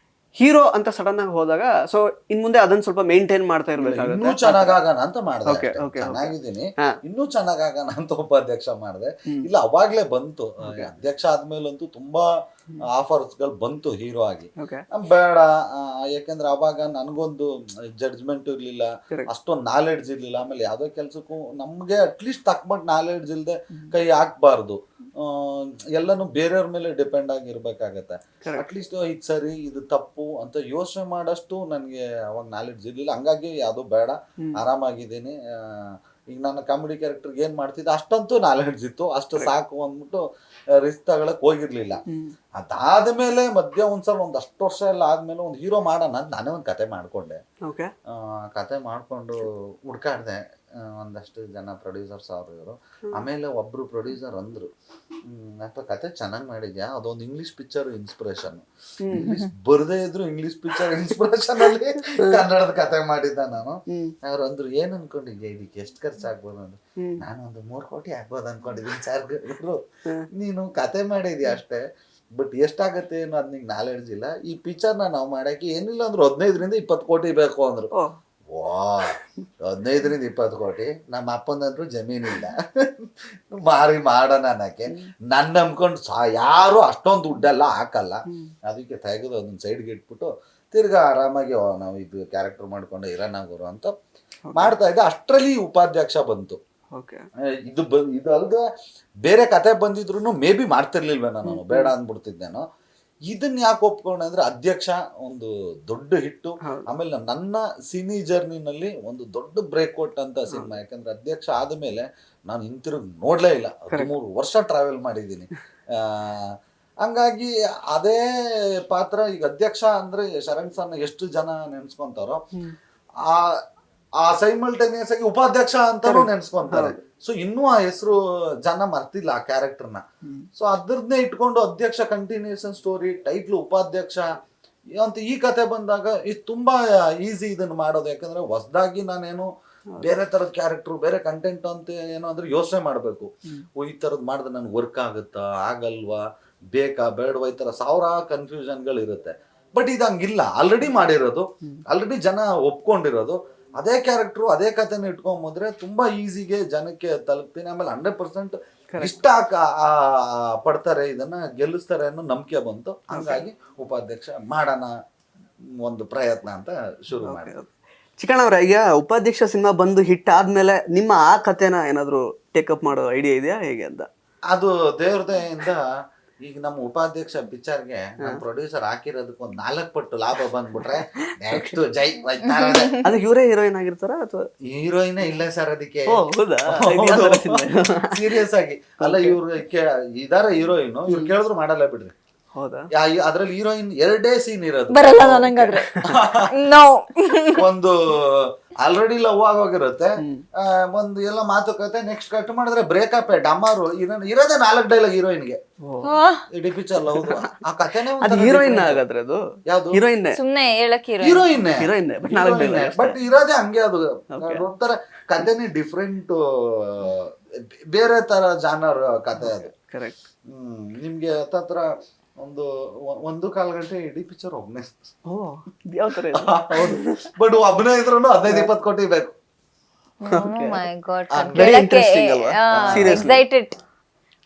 ಹೀರೋ ಅಂತ ಸಡನ್ ಆಗಿ ಹೋದಾಗ ಸೊ ಇನ್ ಮುಂದೆ ಅದನ್ನ ಸ್ವಲ್ಪ ಮೇಂಟೈನ್ ಮಾಡ್ತಾ ಇರ್ಬೇಕಾಗುತ್ತೆ. ಇನ್ನೂ ಚೆನ್ನಾಗಾಗೋಣ ಅಂತ ಮಾಡಿದೆ, ಚೆನ್ನಾಗಿದ್ದೀನಿ, ಇನ್ನೂ ಚೆನ್ನಾಗಾಗೋಣ ಅಂತ ಉಪಾಧ್ಯಕ್ಷ ಮಾಡಿದೆ. ಇಲ್ಲ ಅವಾಗ್ಲೇ ಬಂತು, ಅಧ್ಯಕ್ಷ ಆದ್ಮೇಲಂತೂ ತುಂಬಾ ಆಫರ್ಸ್ಗಳು ಬಂತು ಹೀರೋ ಆಗಿ. ಬೇಡ, ಯಾಕಂದ್ರೆ ಅವಾಗ ನನಗೊಂದು ಜಡ್ಜ್ಮೆಂಟ್ ಇರ್ಲಿಲ್ಲ, ಅಷ್ಟೊಂದು ನಾಲೆಡ್ಜ್ ಇರ್ಲಿಲ್ಲ. ಆಮೇಲೆ ಯಾವ್ದೋ ಕೆಲ್ಸಕ್ಕೂ ನಮ್ಗೆ ಅಟ್ಲೀಸ್ಟ್ ತಕ್ಕಮಟ್ ನಾಲೆಡ್ಜ್ ಇಲ್ದೆ ಕೈ ಹಾಕ್ಬಾರ್ದು. ಎಲ್ಲಾನು ಬೇರೆಯವ್ರ ಮೇಲೆ ಡಿಪೆಂಡ್ ಆಗಿರ್ಬೇಕಾಗತ್ತೆ. ಅಟ್ಲೀಸ್ಟ್ ಇದು ಸರಿ ಇದು ತಪ್ಪು ಅಂತ ಯೋಚನೆ ಮಾಡಷ್ಟು ನನಗೆ ಅವಾಗ ನಾಲೆಡ್ಜ್ ಇರ್ಲಿಲ್ಲ. ಹಂಗಾಗಿ ಯಾವ್ದು ಬೇಡ, ಆರಾಮಾಗಿದ್ದೀನಿ. ಈಗ ನನ್ನ ಕಾಮಿಡಿ ಕ್ಯಾರೆಕ್ಟರ್ ಏನ್ ಮಾಡ್ತಿದ್ದೆ ಅಷ್ಟಂತೂ ನಾಲೆಡ್ಜ್ ಇತ್ತು, ಅಷ್ಟು ಸಾಕು ಅಂದ್ಬಿಟ್ಟು ರಿಸ್ಕ್ ತಗೊಳಕ್ ಹೋಗಿರ್ಲಿಲ್ಲ. ಅದಾದ್ಮೇಲೆ ಮಧ್ಯ ಒಂದ್ಸಲ ಒಂದಷ್ಟು ವರ್ಷ ಎಲ್ಲ ಆದ್ಮೇಲೆ ಒಂದು ಹೀರೋ ಮಾಡೋಣ ಅಂತ ನಾನೇ ಒಂದು ಕತೆ ಮಾಡ್ಕೊಂಡೆ. ಕತೆ ಮಾಡ್ಕೊಂಡು ಹುಡ್ಕಾಡ್ದೆ, ಒಂದಷ್ಟು ಜನ ಪ್ರೊಡ್ಯೂಸರ್ಸ್ ಅವರು ಇವರು. ಆಮೇಲೆ ಒಬ್ರು ಪ್ರೊಡ್ಯೂಸರ್ ಅಂದ್ರು, ಅಪ್ಪ ಕತೆ ಚೆನ್ನಾಗಿ ಮಾಡಿದ್ಯಾ, ಅದೊಂದು ಇಂಗ್ಲಿಷ್ ಪಿಕ್ಚರ್ ಇನ್ಸ್ಪಿರೇಷನ್. ಇಂಗ್ಲಿಷ್ ಬರದೇ ಇದ್ರು ಇಂಗ್ಲಿಷ್ ಪಿಕ್ಚರ್ ಇನ್ಸ್ಪಿರೇಷನ್ ಅಲ್ಲಿ ಕನ್ನಡದ ಕತೆ ಮಾಡಿದ್ದ ನಾನು. ಅವ್ರು ಅಂದ್ರು ಏನ್ ಅನ್ಕೊಂಡಿದ್ಯಾ, ಇದಕ್ಕೆ ಎಷ್ಟು ಖರ್ಚಾಗ್ಬೋದು ಅಂದ್ರೆ ನಾನು ಒಂದು 3 ಕೋಟಿ ಆಗ್ಬೋದು ಅನ್ಕೊಂಡಿದ್ದೀನಿ ಸರ್. ನೀನು ಕತೆ ಮಾಡಿದ್ಯಾ ಅಷ್ಟೇ, ಬಟ್ ಎಷ್ಟಾಗತ್ತೆ ಏನೋ ಅದ್ ನಿಂಗೆ ನಾಲೆಡ್ಜ್ ಇಲ್ಲ. ಈ ಪಿಕ್ಚರ್ನ ನಾವು ಮಾಡಕ್ಕೆ ಏನಿಲ್ಲ ಅಂದ್ರು 15-20 ಕೋಟಿ ಬೇಕು ಅಂದ್ರು. ವಾ, 15-20 ಕೋಟಿ, ನಮ್ಮ ಅಪ್ಪನಂದ್ರು ಜಮೀನಿಲ್ಲ ಮಾರಿ ಮಾಡೋಣ ಅನ್ನಕ್ಕೆ. ನನ್ನ ನಂಬ್ಕೊಂಡು ಯಾರು ಅಷ್ಟೊಂದು ದುಡ್ಡೆಲ್ಲ ಹಾಕಲ್ಲ. ಅದಕ್ಕೆ ತೆಗೆದು ಅದನ್ನ ಸೈಡ್ಗೆ ಇಟ್ಬಿಟ್ಟು ತಿರ್ಗಾ ಆರಾಮಾಗಿ ನಾವು ಇದು ಕ್ಯಾರೆಕ್ಟರ್ ಮಾಡ್ಕೊಂಡು ಇರೋಣ ಗುರು ಅಂತ ಮಾಡ್ತಾ ಇದ್ದೆ. ಅಷ್ಟರಲ್ಲಿ ಉಪಾಧ್ಯಕ್ಷ ಬಂತು. ಇದು ಅಲ್ದೆ ಬೇರೆ ಕತೆ ಬಂದಿದ್ರು ಮೇ ಬಿ ಮಾಡ್ತಿರ್ಲಿಲ್ವೇನೋ, ನಾನು ಬೇಡ ಅಂದ್ಬಿಡ್ತಿದ್ದೇನೋ. ಇದನ್ನ ಯಾಕೆ ಒಪ್ಕೊಂಡೆ ಅಂದ್ರೆ ಅಧ್ಯಕ್ಷ ಒಂದು ದೊಡ್ಡ ಹಿಟ್ಟು. ಆಮೇಲೆ ನನ್ನ ಸಿನಿ ಜರ್ನಿನಲ್ಲಿ ಒಂದು ದೊಡ್ಡ ಬ್ರೇಕ್ ಕೊಟ್ಟಂತ ಸಿನಿಮಾ. ಯಾಕಂದ್ರೆ ಅಧ್ಯಕ್ಷ ಆದ್ಮೇಲೆ ನಾನು ಹಿಂತಿರುಗಿ ನೋಡ್ಲೇ ಇಲ್ಲ. 13 ವರ್ಷ ಟ್ರಾವೆಲ್ ಮಾಡಿದ್ದೀನಿ. ಹಂಗಾಗಿ ಅದೇ ಪಾತ್ರ. ಈಗ ಅಧ್ಯಕ್ಷ ಅಂದ್ರೆ ಶರಣ್ ಸರ್ ಎಷ್ಟು ಜನ ನೆನ್ಸ್ಕೊಂತಾರೋ, ಆ ಸೈಮಲ್ಟೇನಿಯಸ್ ಆಗಿ ಉಪಾಧ್ಯಕ್ಷ ಅಂತಾನು ನೆನ್ಸ್ಕೊಂತಾರೆ. ಸೊ ಇನ್ನೂ ಆ ಹೆಸರು ಜನ ಮರ್ತಿಲ್ಲ ಆ ಕ್ಯಾರೆಕ್ಟರ್ನ. ಸೊ ಅದ್ರನ್ನೇ ಇಟ್ಕೊಂಡು ಅಧ್ಯಕ್ಷ ಕಂಟಿನ್ಯೂಷನ್ ಸ್ಟೋರಿ, ಟೈಟ್ಲು ಉಪಾಧ್ಯಕ್ಷ ಅಂತ ಈ ಕತೆ ಬಂದಾಗ ಇದು ತುಂಬಾ ಈಸಿ ಇದನ್ನ ಮಾಡೋದು. ಯಾಕಂದ್ರೆ ಹೊಸದಾಗಿ ನಾನೇನು ಬೇರೆ ತರದ ಕ್ಯಾರೆಕ್ಟರ್, ಬೇರೆ ಕಂಟೆಂಟ್ ಅಂತ ಏನೋ ಅಂದ್ರೆ ಯೋಚನೆ ಮಾಡ್ಬೇಕು. ಈ ತರದ್ ಮಾಡಿದ್ರೆ ನನ್ಗೆ ವರ್ಕ್ ಆಗುತ್ತಾ, ಆಗಲ್ವಾ, ಬೇಕಾ ಬೇಡವಾ, ಈ ತರ 1000 ಕನ್ಫ್ಯೂಷನ್ಗಳು ಇರುತ್ತೆ. ಬಟ್ ಇದು ಹಂಗಿಲ್ಲ, ಆಲ್ರೆಡಿ ಮಾಡಿರೋದು, ಆಲ್ರೆಡಿ ಜನ ಒಪ್ಕೊಂಡಿರೋದು. ಅದೇ ಕ್ಯಾರೆಕ್ಟ್ರು ಅದೇ ಕಥೆನ ಇಟ್ಕೊಂಬಂದ್ರೆ ತುಂಬಾ ಈಸಿಗೆ ಜನಕ್ಕೆ ತಲುಪ್ತೀನಿ. ಆಮೇಲೆ 100% ಇಷ್ಟ ಪಡ್ತಾರೆ, ಇದನ್ನ ಗೆಲ್ಲಿಸ್ತಾರೆ ಅನ್ನೋ ನಂಬಿಕೆ ಬಂತು. ಹಂಗಾಗಿ ಉಪಾಧ್ಯಕ್ಷ ಮಾಡೋಣ ಒಂದು ಪ್ರಯತ್ನ ಅಂತ ಶುರು ಮಾಡಿದ್ರು. ಚಿಕ್ಕಣ್ಣವ್ರ, ಈಗ ಉಪಾಧ್ಯಕ್ಷ ಸಿನಿಮಾ ಬಂದು ಹಿಟ್ ಆದ್ಮೇಲೆ ನಿಮ್ಮ ಆ ಕಥೆನ ಏನಾದ್ರು ಟೇಕಪ್ ಮಾಡೋ ಐಡಿಯಾ ಇದೆಯಾ ಹೇಗೆ ಅಂತ? ಅದು ದೇವ್ರ ದಯೆಯಿಂದ ಈಗ ನಮ್ಮ ಉಪಾಧ್ಯಕ್ಷ ಪಿಕ್ಚರ್ಗೆ ನಮ್ಮ ಪ್ರೊಡ್ಯೂಸರ್ ಹಾಕಿರೋದಕ್ಕೆ ಒಂದು 4 ಪಟ್ಟು ಲಾಭ ಬಂದ್ಬಿಟ್ರೆ ನೆಕ್ಸ್ಟ್ ಜೈ. ಅದು ಇವರೇ ಹೀರೋಯಿನ್ ಆಗಿರ್ತಾರ ಅಥವಾ ಹೀರೋಯಿನೇ ಇಲ್ಲ ಸರ್ ಅದಕ್ಕೆ? ಸೀರಿಯಸ್ ಆಗಿ ಅಲ್ಲ, ಇವ್ರು ಇದಾರ ಹೀರೋಯಿನ್, ಇವ್ರು ಕೇಳಿದ್ರು ಮಾಡಲ್ಲ ಬಿಡ್ರಿ. ಹೌದಾ? ಅದ್ರಲ್ಲಿ ಹೀರೋಯಿನ್ 2 ಸೀನ್ ಇರೋದು. ಬರಲ್ಲ ನನಗಾದ್ರೆ. ಒಂದು ಆಲ್ರೆಡಿ ಲವ್ ಆಗೋಗಿರುತ್ತೆ, ಒಂದು ಎಲ್ಲ ಮಾತುಕತೆ, ನೆಕ್ಸ್ಟ್ ಕಟ್ ಮಾಡಿದ್ರೆ ಬ್ರೇಕಪ್, ಡಮಾರು ಇರೋದೇ 4 ಡೈಲಾಗ್ ಹೀರೋಯಿನ್ಗೆ. ಇಡೀ ಪಿಕ್ಚರ್ ಲವ್ ಆ ಕಥೆನೇ ಹೀರೋಯಿನ್ ಆಗಾದ್ರೆ ಅದು ಯಾವ್ದು ಹೀರೋಯಿನ್ ಸುಮ್ನೆ ಹೇಳಕ್ ಹೀರೋಯಿನ್ ಬಟ್ ಇರೋದೇ ಹಂಗೆ. ಅದು ಒಂಥರ ಕಥೆನೇ ಡಿಫ್ರೆಂಟ್, ಬೇರೆ ತರ ಜಾನರ್ ಕಥೆ ಅದು. ಕರೆಕ್ಟ್. ನಿಮ್ಗೆ ಹತ್ತತ್ರ ಒಂದು ಕಾಲ್ ಗಂಟೆ ಇಡೀ ಪಿಕ್ಚರ್ ಒಬ್ಬನೇ. ಓ ಯಾವ ತರ ಇದೆ? ಹೌದು, ಬಟ್ ಒಬ್ಬನೇ ಇದ್ರು 15-20 ಕೋಟಿ ಬೇಕು. ಮೈ ಗಾಡ್, Very interesting ಅಲ್ವಾ? Seriously. ಎಕ್ಸೈಟೆಡ್.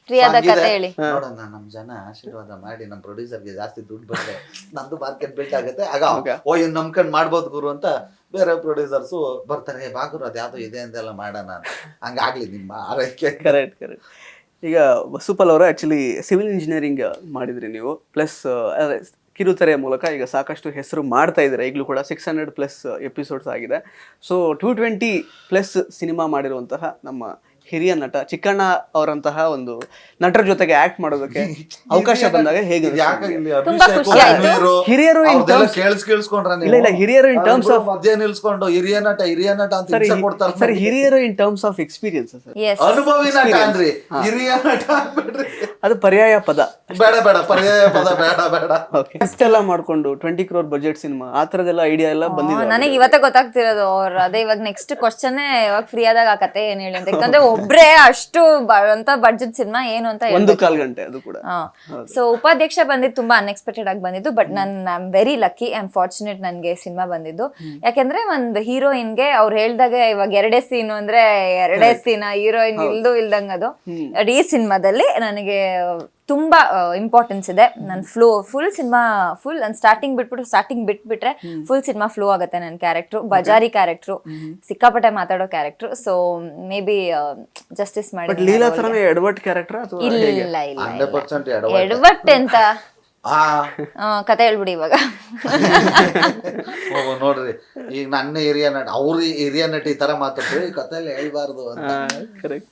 ಪ್ರಿಯಾದ ಕತೆ ಹೇಳಿ. ನೋಡೋಣ, ನಮ್ ಜನ ಆಶೀರ್ವಾದ ಮಾಡಿ ನಮ್ ಪ್ರೊಡ್ಯೂಸರ್ಗೆ ಜಾಸ್ತಿ ದುಡ್ಡು ಬಂದ್ರೆ ನಂದು ಮಾರ್ಕೆಟ್ ಬಿಲ್ಟ್ ಆಗುತ್ತೆ, ಆಗ ಇವ್ ನಂಬ್ಕೊಂಡ್ ಮಾಡ್ಬೋದು ಗುರು ಅಂತ ಬೇರೆ ಪ್ರೊಡ್ಯೂಸರ್ಸು ಬರ್ತಾರೆ. ಬಾಗುರು ಅದ್ಯಾವ್ದು ಇದೆ ಅಂತೆಲ್ಲ ಮಾಡೋಣ ಅಂತ. ಹಂಗಾಗ್ಲಿ ನಿಮ್ಮ ಆರೈಕೆ. ಕರೆಕ್ಟ್. ಈಗ ವಸುಪಾಲ್ ಅವರ ಆಕ್ಚುಲಿ ಸಿವಿಲ್ ಇಂಜಿನಿಯರಿಂಗ್ ಮಾಡಿದ್ರಿ ನೀವು, ಪ್ಲಸ್ ಕಿರುತೆರೆಯ ಮೂಲಕ ಈಗ ಸಾಕಷ್ಟು ಹೆಸರು ಮಾಡ್ತಾ ಇದ್ದೀರಾ. ಈಗಲೂ ಕೂಡ 600+ ಎಪಿಸೋಡ್ಸ್ ಆಗಿದೆ. ಸೊ 220+ ಸಿನಿಮಾ ಮಾಡಿರುವಂತಹ ನಮ್ಮ ಹಿರಿಯ ನಟ ಚಿಕ್ಕಣ್ಣ ಅವರಂತಹ ಒಂದು ನಟರ ಜೊತೆಗೆ ಆಕ್ಟ್ ಮಾಡೋದಕ್ಕೆ ಅವಕಾಶ ಬಂದಾಗ ಹೇಗೆ? ಯಾಕೆ ಇಲ್ಲಿ ತುಂಬಾ ಅಭಿಷೇಕ್ ಖುಷಿ ಆಯ್ತು. ಹಿರಿಯರು in terms- ಕೇಳಿಸ್ಕೊಂಡ್ರ ಇಲ್ಲ ಹಿರಿಯರು ಇನ್ ಟರ್ಮ್ಸ್ ಆಫ್ ಮಧ್ಯ ನಿಲ್ಸ್ಕೊಂಡು ಹಿರಿಯ ನಟ ಅಂತ ಹಿಂಸೆ ಕೊಡ್ತಾರೆ. ಸರ್ ಹಿರಿಯರು in terms of experience sir. Yes. ಅನುಭವಿ ನಟ ಅನ್ರಿ, ಹಿರಿಯ ನಟ ಅನ್ಬಿಡ್ರಿ. ಅದು ಪರ್ಯಾಯ ಪದ. ಬೇಡ ಪರ್ಯಾಯ ಪದ ಬೇಡ. ಇಷ್ಟೆಲ್ಲ ಮಾಡ್ಕೊಂಡು 20 crore ಬಜೆಟ್ ಸಿನಿಮಾ ಆ ತರದೆಲ್ಲ ಐಡಿಯಾ ಎಲ್ಲ ಬಂದಿದೆ. ನನಗೆ ಇವತ್ತೇ ಗೊತ್ತಾಗ್ತಿರೋದು ಅವ್ರು ಅದೇ. ಇವಾಗ ನೆಕ್ಸ್ಟ್ ಕ್ವಶನ್ ಇವಾಗ ಫ್ರೀ ಆದಾಗ ಆ ಕತೆ ಏನ್ ಹೇಳಿ ಅಂತ. ಯಾಕಂದ್ರೆ ಒಬ್ರೇ ಅಷ್ಟು ಅಂತ ಬಡ್ಜೆಟ್ ಸಿನಿಮಾ ಏನು ಅಂತ 1.25 ಗಂಟೆ ಅದು ಕೂಡ. ಸೊ ಉಪಾಧ್ಯಕ್ಷ ಬಂದಿದ್ದು ತುಂಬಾ ಅನ್ಎಕ್ಸ್ಪೆಕ್ಟೆಡ್ ಆಗಿ ಬಂದಿದ್ದು. But I am very lucky, I am fortunate ನನ್ಗೆ ಸಿನಿಮಾ ಬಂದಿದ್ದು. ಯಾಕಂದ್ರೆ ಒಂದು ಹೀರೋಯಿನ್ಗೆ ಅವ್ರು ಹೇಳ್ದಾಗ ಇವಾಗ 2 ಸೀನು ಅಂದ್ರೆ 2 ಸೀನ್, ಹೀರೋಯಿನ್ ಇಲ್ದಂಗ ಅದು. ಈ ಸಿನಿಮಾದಲ್ಲಿ ನನಗೆ ತುಂಬಾ ಇಂಪಾರ್ಟೆನ್ಸ್ ಇದೆ. ನನ್ ಫುಲ್ ಸಿನಿಮಾ ಸ್ಟಾರ್ಟಿಂಗ್ ಬಿಟ್ಬಿಟ್ರೆ ಫುಲ್ ಸಿನಿಮಾ ಫ್ಲೋ ಆಗುತ್ತೆ. ನನ್ನ ಕ್ಯಾರೆಕ್ಟ್ರು ಬಜಾರಿ ಕ್ಯಾರೆಕ್ಟ್ರು, ಸಿಕ್ಕಾಪಟ್ಟೆ ಮಾತಾಡೋ character. So maybe justice but ಮಾಡಿ. ಲೀಲಾ ತರನೇ ಎಡವಟ್ ಕ್ಯಾರೆಕ್ಟರ್ ಅಥವಾ ಇಲ್ಲ 100% ಎಡವಟ್ಟೆ ಅಂತ ಕತೆ ಹೇಳ್ಬಿಡಿ ಇವಾಗ. ನೋಡ್ರಿ, ಈಗ ನನ್ನ ಹಿರಿಯ ನಟ ಅವ್ರ ಹಿರಿಯ ನಟಿ ಈ ತರ ಮಾತಾಡ್ರಿ, ಈ ಕಥೆಯಲ್ಲಿ ಹೇಳ್ಬಾರ್ದು ಅಂತ. ಕರೆಕ್ಟ್.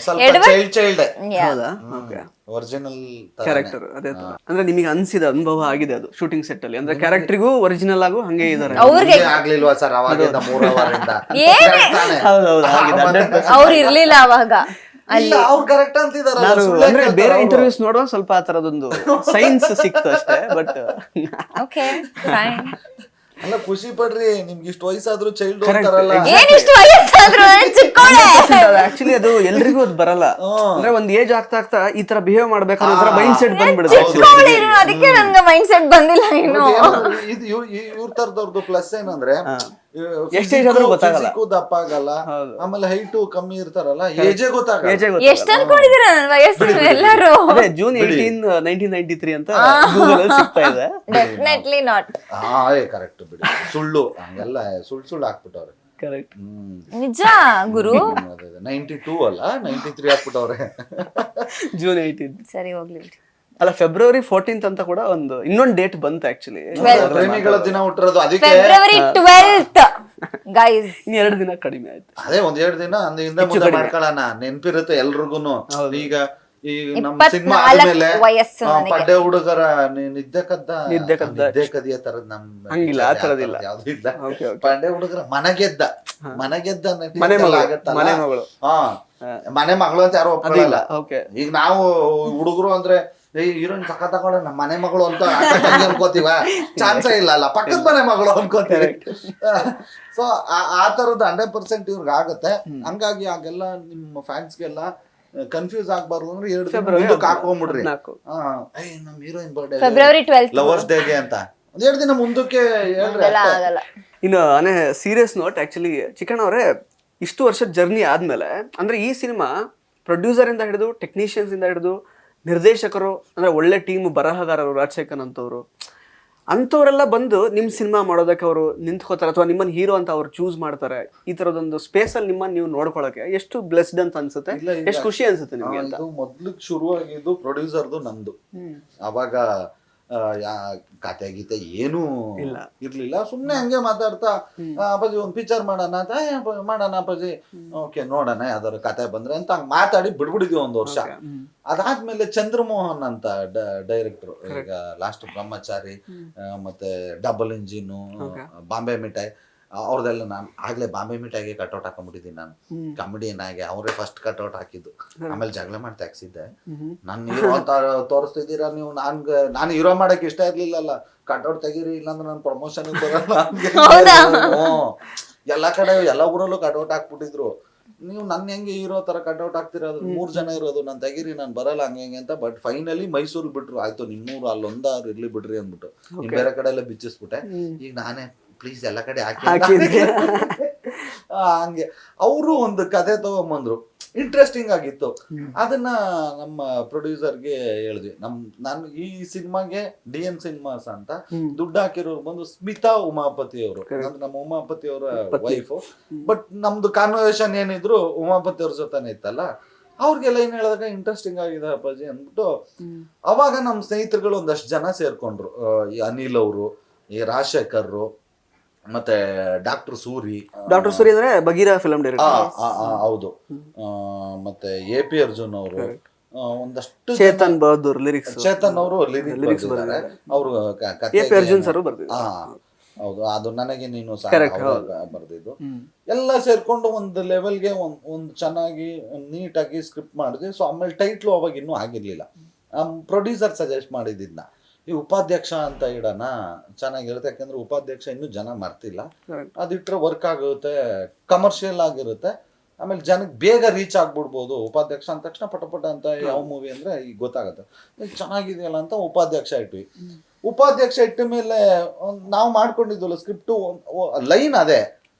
ಸ್ವಲ್ಪ ಚೈಲ್ಡ್ ಹೌದಾ? ಓಕೆ. ಒರಿಜಿನಲ್ ಕ್ಯಾರೆಕ್ಟರ್ ಅದೇ ತರ. ಅಂದ್ರೆ ನಿಮಗೆ ಅನ್ಸಿದ ಅನುಭವ ಆಗಿದೆ ಅದು ಶೂಟಿಂಗ್ ಸೆಟ್ ಅಲ್ಲಿ? ಅಂದ್ರೆ ಕ್ಯಾರೆಕ್ಟರಿಗೂ ಒರಿಜಿನಲ್ ಆಗು ಹಂಗೆ ಇದಾರೆ? ಅವ್ರಿಗೆ ಆಗ್ಲಿಲ್ವಾ ಸರ್ ಅವಾಗಿಂದ 3 ಅವರಿಂದ? ಹೌದೌದು. ಅವ್ರು ಇರ್ಲಿಲ್ಲ ಅವಾಗ. ಅವ್ರು ಕರೆಕ್ಟ್ ಅಂತಿದಾರೆ. ನಾನು ಅಂದ್ರೆ ಬೇರೆ ಇಂಟರ್ವ್ಯೂಸ್ ನೋಡುವ ಸ್ವಲ್ಪ ಆ ತರದೊಂದು ಸೈನ್ಸ್ ಸಿಕ್ತು ಅಷ್ಟೇ. But okay fine. ಅಲ್ಲ ಖುಷಿ ಪಡ್ರಿ, ನಿಮ್ಗೆ ಇಷ್ಟು ವಯಸ್ಸಾದ್ರೂ ಚೈಲ್ಡ್ ಅಂತಾರಲ್ಲ. ಏನಿಷ್ಟು ವಯಸ್ಸಾದ್ರು ಚಿಕ್ಕೋಳೆ. ಆಕ್ಚುಲಿ ಅದು ಎಲ್ರಿಗೂ ಅದು ಬರಲ್ಲ. ಅಂದ್ರೆ ಒಂದ್ ಏಜ್ ಆಗ್ತಾ ಈ ತರ ಬಿಹೇವ್ ಮಾಡ್ಬೇಕು ಅನ್ನೋ ತರ ಮೈಂಡ್ ಸೆಟ್ ಬಂದ್ಬಿಡುತ್ತೆ. ಅದಕ್ಕೆ ನನ್ಗೆ ಮೈಂಡ್ ಸೆಟ್ ಬಂದಿಲ್ಲ ಇನ್ನು. ಇವ್ರ ತರದವ್ರದ್ದು ಪ್ಲಸ್ ಏನಂದ್ರೆ ಎಷ್ಟೇ ಆದ್ರೂ ಗೊತ್ತಾಗಲ್ಲ, ದಪ್ಪ ಆಗಲ್ಲ, ಆಮೇಲೆ ಹೈಟು ಕಮ್ಮಿ ಇರ್ತಾರಲ್ಲ, ಏಜೇ ಗೊತ್ತಾಗಲ್ಲ. ಎಷ್ಟ್ ಅನ್ಕೊಂಡಿದೀರ ನನ್ ವಯಸ್ಸು ಎಲ್ಲರೂ? ಜೂನ್ 18, 1993 ಅಂತ ಗೂಗಲ್ ಅಲ್ಲಿ ಸಿಗ್ತಾ ಇದೆ. Definitely not. ಕರೆಕ್ಟ್ ಬಿಡಿ, ಸುಳ್ಳು ಹಂಗೆಲ್ಲ ಸುಳ್ಳು ಹಾಕ್ಬಿಟ್ಟವ್ರೆ. ಕರೆಕ್ಟ್. ನಿಜ ಗುರು. 92 ಅಲ್ಲ 93 ಹಾಕ್ಬಿಟ್ಟವ್ರೆ. ಜೂನ್ 18. ಸರಿ ಹೋಗ್ಲಿ. ಅಲ್ಲ February 14th ಅಂತ ಕೂಡ ಒಂದು ಇನ್ನೊಂದು ಡೇಟ್ ಬಂತು ಆಕ್ಚುಲಿ. ಪ್ರೇಮಿಗಳ ದಿನ ಹುಟ್ಟಿರೋದು ಅದಕ್ಕೆ. February 12th guys. ಇನ್ನು 2 ದಿನ ಕಡಿಮೆ ಆಯ್ತು. ಅದೇ 1-2 ದಿನ ಹಿಂದೆ ಮುಂದೆ ಮಾಡ್ಕೊಳ್ಳೋಣ, ನೆನ್ಪಿರುತ್ತೆ ಎಲ್ರಿಗೂನು. ಈಗ ನಮ್ಮ ಸಿನಿಮಾ ಆದ್ಮೇಲೆ ಪಡ್ಡೆ ಹುಡುಗರ ನಿದ್ದೆ ಕದಿಯ ತರದ್ ನಮ್ ಹಂಗಿಲ್ಲ, ಆ ತರದಿಲ್ಲ, ಯಾವ್ದು ಇಲ್ಲ. ಪಡ್ಡೆ ಹುಡುಗರ ಮನೆಗೆದ್ದ ಮನೆ ಮಗಳು. ಮನೆ ಮಗಳು ಅಂತ ಯಾರು ಒಪ್ಕೊಳ್ಳಲ್ಲ. ಈಗ ನಾವು ಹುಡುಗರು ಅಂದ್ರೆ ಹೀರೋಯಿನ್ ಸಕ್ಕ ತಗೊಂಡ ನಮ್ಮ ಮನೆ ಮಗಳು ಅಂತ ಅನ್ಕೋತೀವ, ಚಾನ್ಸೇ ಇಲ್ಲ ಅಲ್ಲ, ಪಕ್ಕದ ಮನೆ ಮಗಳು ಅನ್ಕೋತೀವಿ. ಸೊ ಆ ತರದ್ದು 100% ಇವ್ರಿಗೆ ಆಗತ್ತೆ. ಹಂಗಾಗಿ ಆಗೆಲ್ಲ ನಿಮ್ಮ ಫ್ಯಾನ್ಸ್ಗೆಲ್ಲ ಕನ್ಫ್ಯೂಸ್ ಆಗ್ಬಾರ್ದು ಅಂದ್ರೆ 2 ದಿನ ಹಾಕೊಂಡ್ಬಿಡ್ರಿ. ನಮ್ heroine birthday February 12th lovers ಡೇಗೆ ಅಂತ 2 ದಿನ ಮುಂದಕ್ಕೆ ಹೇಳ್ರಿ. ಇನ್ನು ಸೀರಿಯಸ್ ನೋಟ್, ಆಕ್ಚುಲಿ ಚಿಕ್ಕಣ್ಣ ಅವರೇ ಇಷ್ಟು ವರ್ಷದ ಜರ್ನಿ ಆದ್ಮೇಲೆ ಅಂದ್ರೆ ಈ ಸಿನಿಮಾ ಪ್ರೊಡ್ಯೂಸರ್ ಇಂದ ಹಿಡಿದು ಟೆಕ್ನಿಷಿಯನ್ಸ್ ಇಂದ ಹಿಡಿದು ನಿರ್ದೇಶಕರು, ಅಂದ್ರೆ ಒಳ್ಳೆ ಟೀಮ್, ಬರಹಗಾರರು, ರಾಜಶೇಖರ್ ಅಂಥವರೆಲ್ಲ ಬಂದು ನಿಮ್ ಸಿನಿಮಾ ಮಾಡೋದಕ್ಕೆ ಅವರು ನಿಂತ್ಕೋತಾರೆ ಅಥವಾ ನಿಮ್ಮನ್ನ ಹೀರೋ ಅಂತ ಅವ್ರು ಚೂಸ್ ಮಾಡ್ತಾರೆ. ಈ ತರದೊಂದು ಸ್ಪೇಸ್ ಅಲ್ಲಿ ನಿಮ್ಮನ್ನ ನೀವು ನೋಡ್ಕೊಳಕ್ಕೆ ಎಷ್ಟು ಬ್ಲೆಸ್ಡ್ ಅಂತ ಅನ್ಸುತ್ತೆ, ಎಷ್ಟು ಖುಷಿ ಅನ್ಸುತ್ತೆ ನಿಮ್ಗೆ ಅಂತ? ಮೊದ್ಲಿಗೆ ಶುರುವಾಗಿದ್ದು ಪ್ರೊಡ್ಯೂಸರ್ದು ನಂದು. ಅವಾಗ ಕತೆ ಗೀತೆ ಏನೂ ಇರ್ಲಿಲ್ಲ. ಸುಮ್ನೆ ಹಂಗೆ ಮಾತಾಡ್ತಾ ಅಪ್ಪಾಜಿ ಒಂದ್ ಪಿಕ್ಚರ್ ಮಾಡೋಣ ಅಂತ, ಮಾಡೋಣ ಅಪ್ಪಾಜಿ, ಓಕೆ ನೋಡೋಣ ಯಾವ್ದಾದ್ರು ಕತೆ ಬಂದ್ರೆ ಅಂತ ಹಂಗ ಮಾತಾಡಿ ಬಿಡ್ಬಿಡಿದ್ವಿ 1 ವರ್ಷ. ಅದಾದ್ಮೇಲೆ ಚಂದ್ರಮೋಹನ್ ಅಂತ ಡೈರೆಕ್ಟ್ರು, ಈಗ ಲಾಸ್ಟ್ ಬ್ರಹ್ಮಚಾರಿ ಮತ್ತೆ ಡಬಲ್ ಇಂಜಿನ್, ಬಾಂಬೆ ಮಿಠಾಯಿ ಅವ್ರದೆಲ್ಲ ನಾನು ಆಗ್ಲೇ ಬಾಂಬೆ ಮಿಠಾಯಿಗೆ ಕಟ್ಔಟ್ ಹಾಕೊಂಡ್ಬಿಟ್ಟಿದ್ದೀನಿ. ನಾನು ಕಾಮಿಡಿಯನ್ ಆಗಿ ಅವರೇ ಫಸ್ಟ್ ಕಟ್ಔಟ್ ಹಾಕಿದ್ದು. ಆಮೇಲೆ ಜಗಳ ಮಾಡಿ ತೆಗ್ಸಿದ್ದೆ. ನನ್ನ ಹೀರೋ ಅಂತ ತೋರಿಸ್ತಿದ್ದೀರಾ ನೀವು, ನಾನು ಹೀರೋ ಮಾಡಕ್ ಇಷ್ಟ ಇರ್ಲಿಲ್ಲಲ್ಲ, ಕಟ್ಔಟ್ ತೆಗೀರಿ ಇಲ್ಲಾಂದ್ರೆ ನಾನು ಪ್ರಮೋಷನ್ ಬರಲ್ಲ. ಎಲ್ಲ ಕಡೆ ಎಲ್ಲ ಊರಲ್ಲೂ ಕಟ್ಔಟ್ ಹಾಕ್ಬಿಟ್ಟಿದ್ರು. ನೀವು ನನ್ನ ಹೆಂಗೆ ಹೀರೋ ತರ ಕಟ್ಔಟ್ ಆಗ್ತಿರ, ಅದು 3 ಜನ ಇರೋದು, ನಾನು ತೆಗೀರಿ, ನಾನು ಬರಲ್ಲ ಹಂಗೆ ಹೆಂಗೆ ಅಂತ. ಬಟ್ ಫೈನಲಿ ಮೈಸೂರು ಬಿಟ್ರು, ಆಯ್ತು ನಿಮ್ಮೂರು ಅಲ್ಲೊಂದಾರು ಇರ್ಲಿ ಬಿಡ್ರಿ ಅಂದ್ಬಿಟ್ಟು. ನೀನ್ ಬೇರೆ ಕಡೆ ಎಲ್ಲ ಬಿಚ್ಚಿಸ್ಬಿಟ್ಟೆ, ಈಗ ನಾನೇ ಪ್ಲೀಸ್ ಎಲ್ಲ ಕಡೆ ಹಾಕಿ ಹಂಗೆ ಅವರು ಒಂದು ಕತೆ ತಗೊಂಬಂದ್ರು, ಇಂಟ್ರೆಸ್ಟಿಂಗ್ ಆಗಿತ್ತು. ಅದನ್ನ ನಮ್ಮ ಪ್ರೊಡ್ಯೂಸರ್ಗೆ ಹೇಳಿದ್ವಿ, ನಾನು ಈ ಸಿನಿಮಾಗೆ DN ಸಿನಿಮಾಸ್ ಅಂತ ದುಡ್ಡು ಹಾಕಿರೋರು ಬಂದು ಸ್ಮಿತಾ ಉಮಾಪತಿ ಅವರು, ನಮ್ಮ ಉಮಾಪತಿ ಅವರ ವೈಫ್. ಬಟ್ ನಮ್ದು ಕಾನ್ವರ್ಸೇಷನ್ ಏನಿದ್ರು ಉಮಾಪತಿ ಅವ್ರ ಜೊತೆನೆ ಇತ್ತಲ್ಲ, ಅವ್ರಿಗೆಲ್ಲ ಏನ್ ಹೇಳಿದಾಗ ಇಂಟ್ರೆಸ್ಟಿಂಗ್ ಆಗಿದೆ ಅಪ್ಪಾಜಿ ಅಂದ್ಬಿಟ್ಟು ಅವಾಗ ನಮ್ಮ ಸ್ನೇಹಿತರುಗಳು ಒಂದಷ್ಟು ಜನ ಸೇರ್ಕೊಂಡ್ರು. ಈ ಅನಿಲ್ ಅವರು, ಈ ರಾಜಶೇಖರ್, ಮತ್ತೆ ಡಾಕ್ಟರ್ ಸೂರಿ ಅಂದ್ರೆ ಬಗೀರಾ ಫಿಲಂ ಡೈರೆಕ್ಟರ್, ಹೌದು, ಮತ್ತೆ AP ಅರ್ಜುನ್ ಅವರು, ಒಂದಷ್ಟು ಚೇತನ್ ಬಹದ್ದೂರ್ ಲಿರಿಕ್ಸ್, ಚೇತನ್ ಅವರು ಲಿರಿಕ್ಸ್ ಬರೆದಿದ್ದಾರೆ, ಅವರು AP ಅರ್ಜುನ್ ಸರ್ ಬರ್ದಿದ್ದಾರೆ. ಹೌದು, ಅದು ನನಗೆ ನೀನು ಬರ್ದಿದ್ದು. ಎಲ್ಲ ಸೇರ್ಕೊಂಡು ಒಂದು ಲೆವೆಲ್ಗೆ ಒಂದು ಚೆನ್ನಾಗಿ ನೀಟಾಗಿ ಸ್ಕ್ರಿಪ್ಟ್ ಮಾಡಿದ್ವಿ. ಸೊ ಆಮೇಲೆ ಟೈಟ್ಲು ಅವಾಗ ಇನ್ನೂ ಆಗಿರ್ಲಿಲ್ಲ. ಪ್ರೊಡ್ಯೂಸರ್ ಸಜೆಸ್ಟ್ ಮಾಡಿದ್ನ ಈ ಉಪಾಧ್ಯಕ್ಷ ಅಂತ ಇಡೋಣ, ಚೆನ್ನಾಗಿರುತ್ತೆ. ಯಾಕಂದ್ರೆ ಉಪಾಧ್ಯಕ್ಷ ಇನ್ನೂ ಜನ ಮರ್ತಿಲ್ಲ, ಅದಿಟ್ರೆ ವರ್ಕ್ ಆಗುತ್ತೆ, ಕಮರ್ಷಿಯಲ್ ಆಗಿರುತ್ತೆ, ಆಮೇಲೆ ಜನಕ್ಕೆ ಬೇಗ ರೀಚ್ ಆಗ್ಬಿಡ್ಬೋದು. ಉಪಾಧ್ಯಕ್ಷ ಅಂದ ತಕ್ಷಣ ಪಟ ಅಂತ ಯಾವ ಮೂವಿ ಅಂದ್ರೆ ಈಗ ಗೊತ್ತಾಗುತ್ತೆ, ಚೆನ್ನಾಗಿದೆಯಲ್ಲ ಅಂತ ಉಪಾಧ್ಯಕ್ಷ ಇಟ್ವಿ. ಉಪಾಧ್ಯಕ್ಷ ಇಟ್ಟ ಮೇಲೆ ನಾವು ಮಾಡ್ಕೊಂಡಿದ್ವಲ್ಲ ಸ್ಕ್ರಿಪ್ಟು ಲೈನ್ ಅದೇ,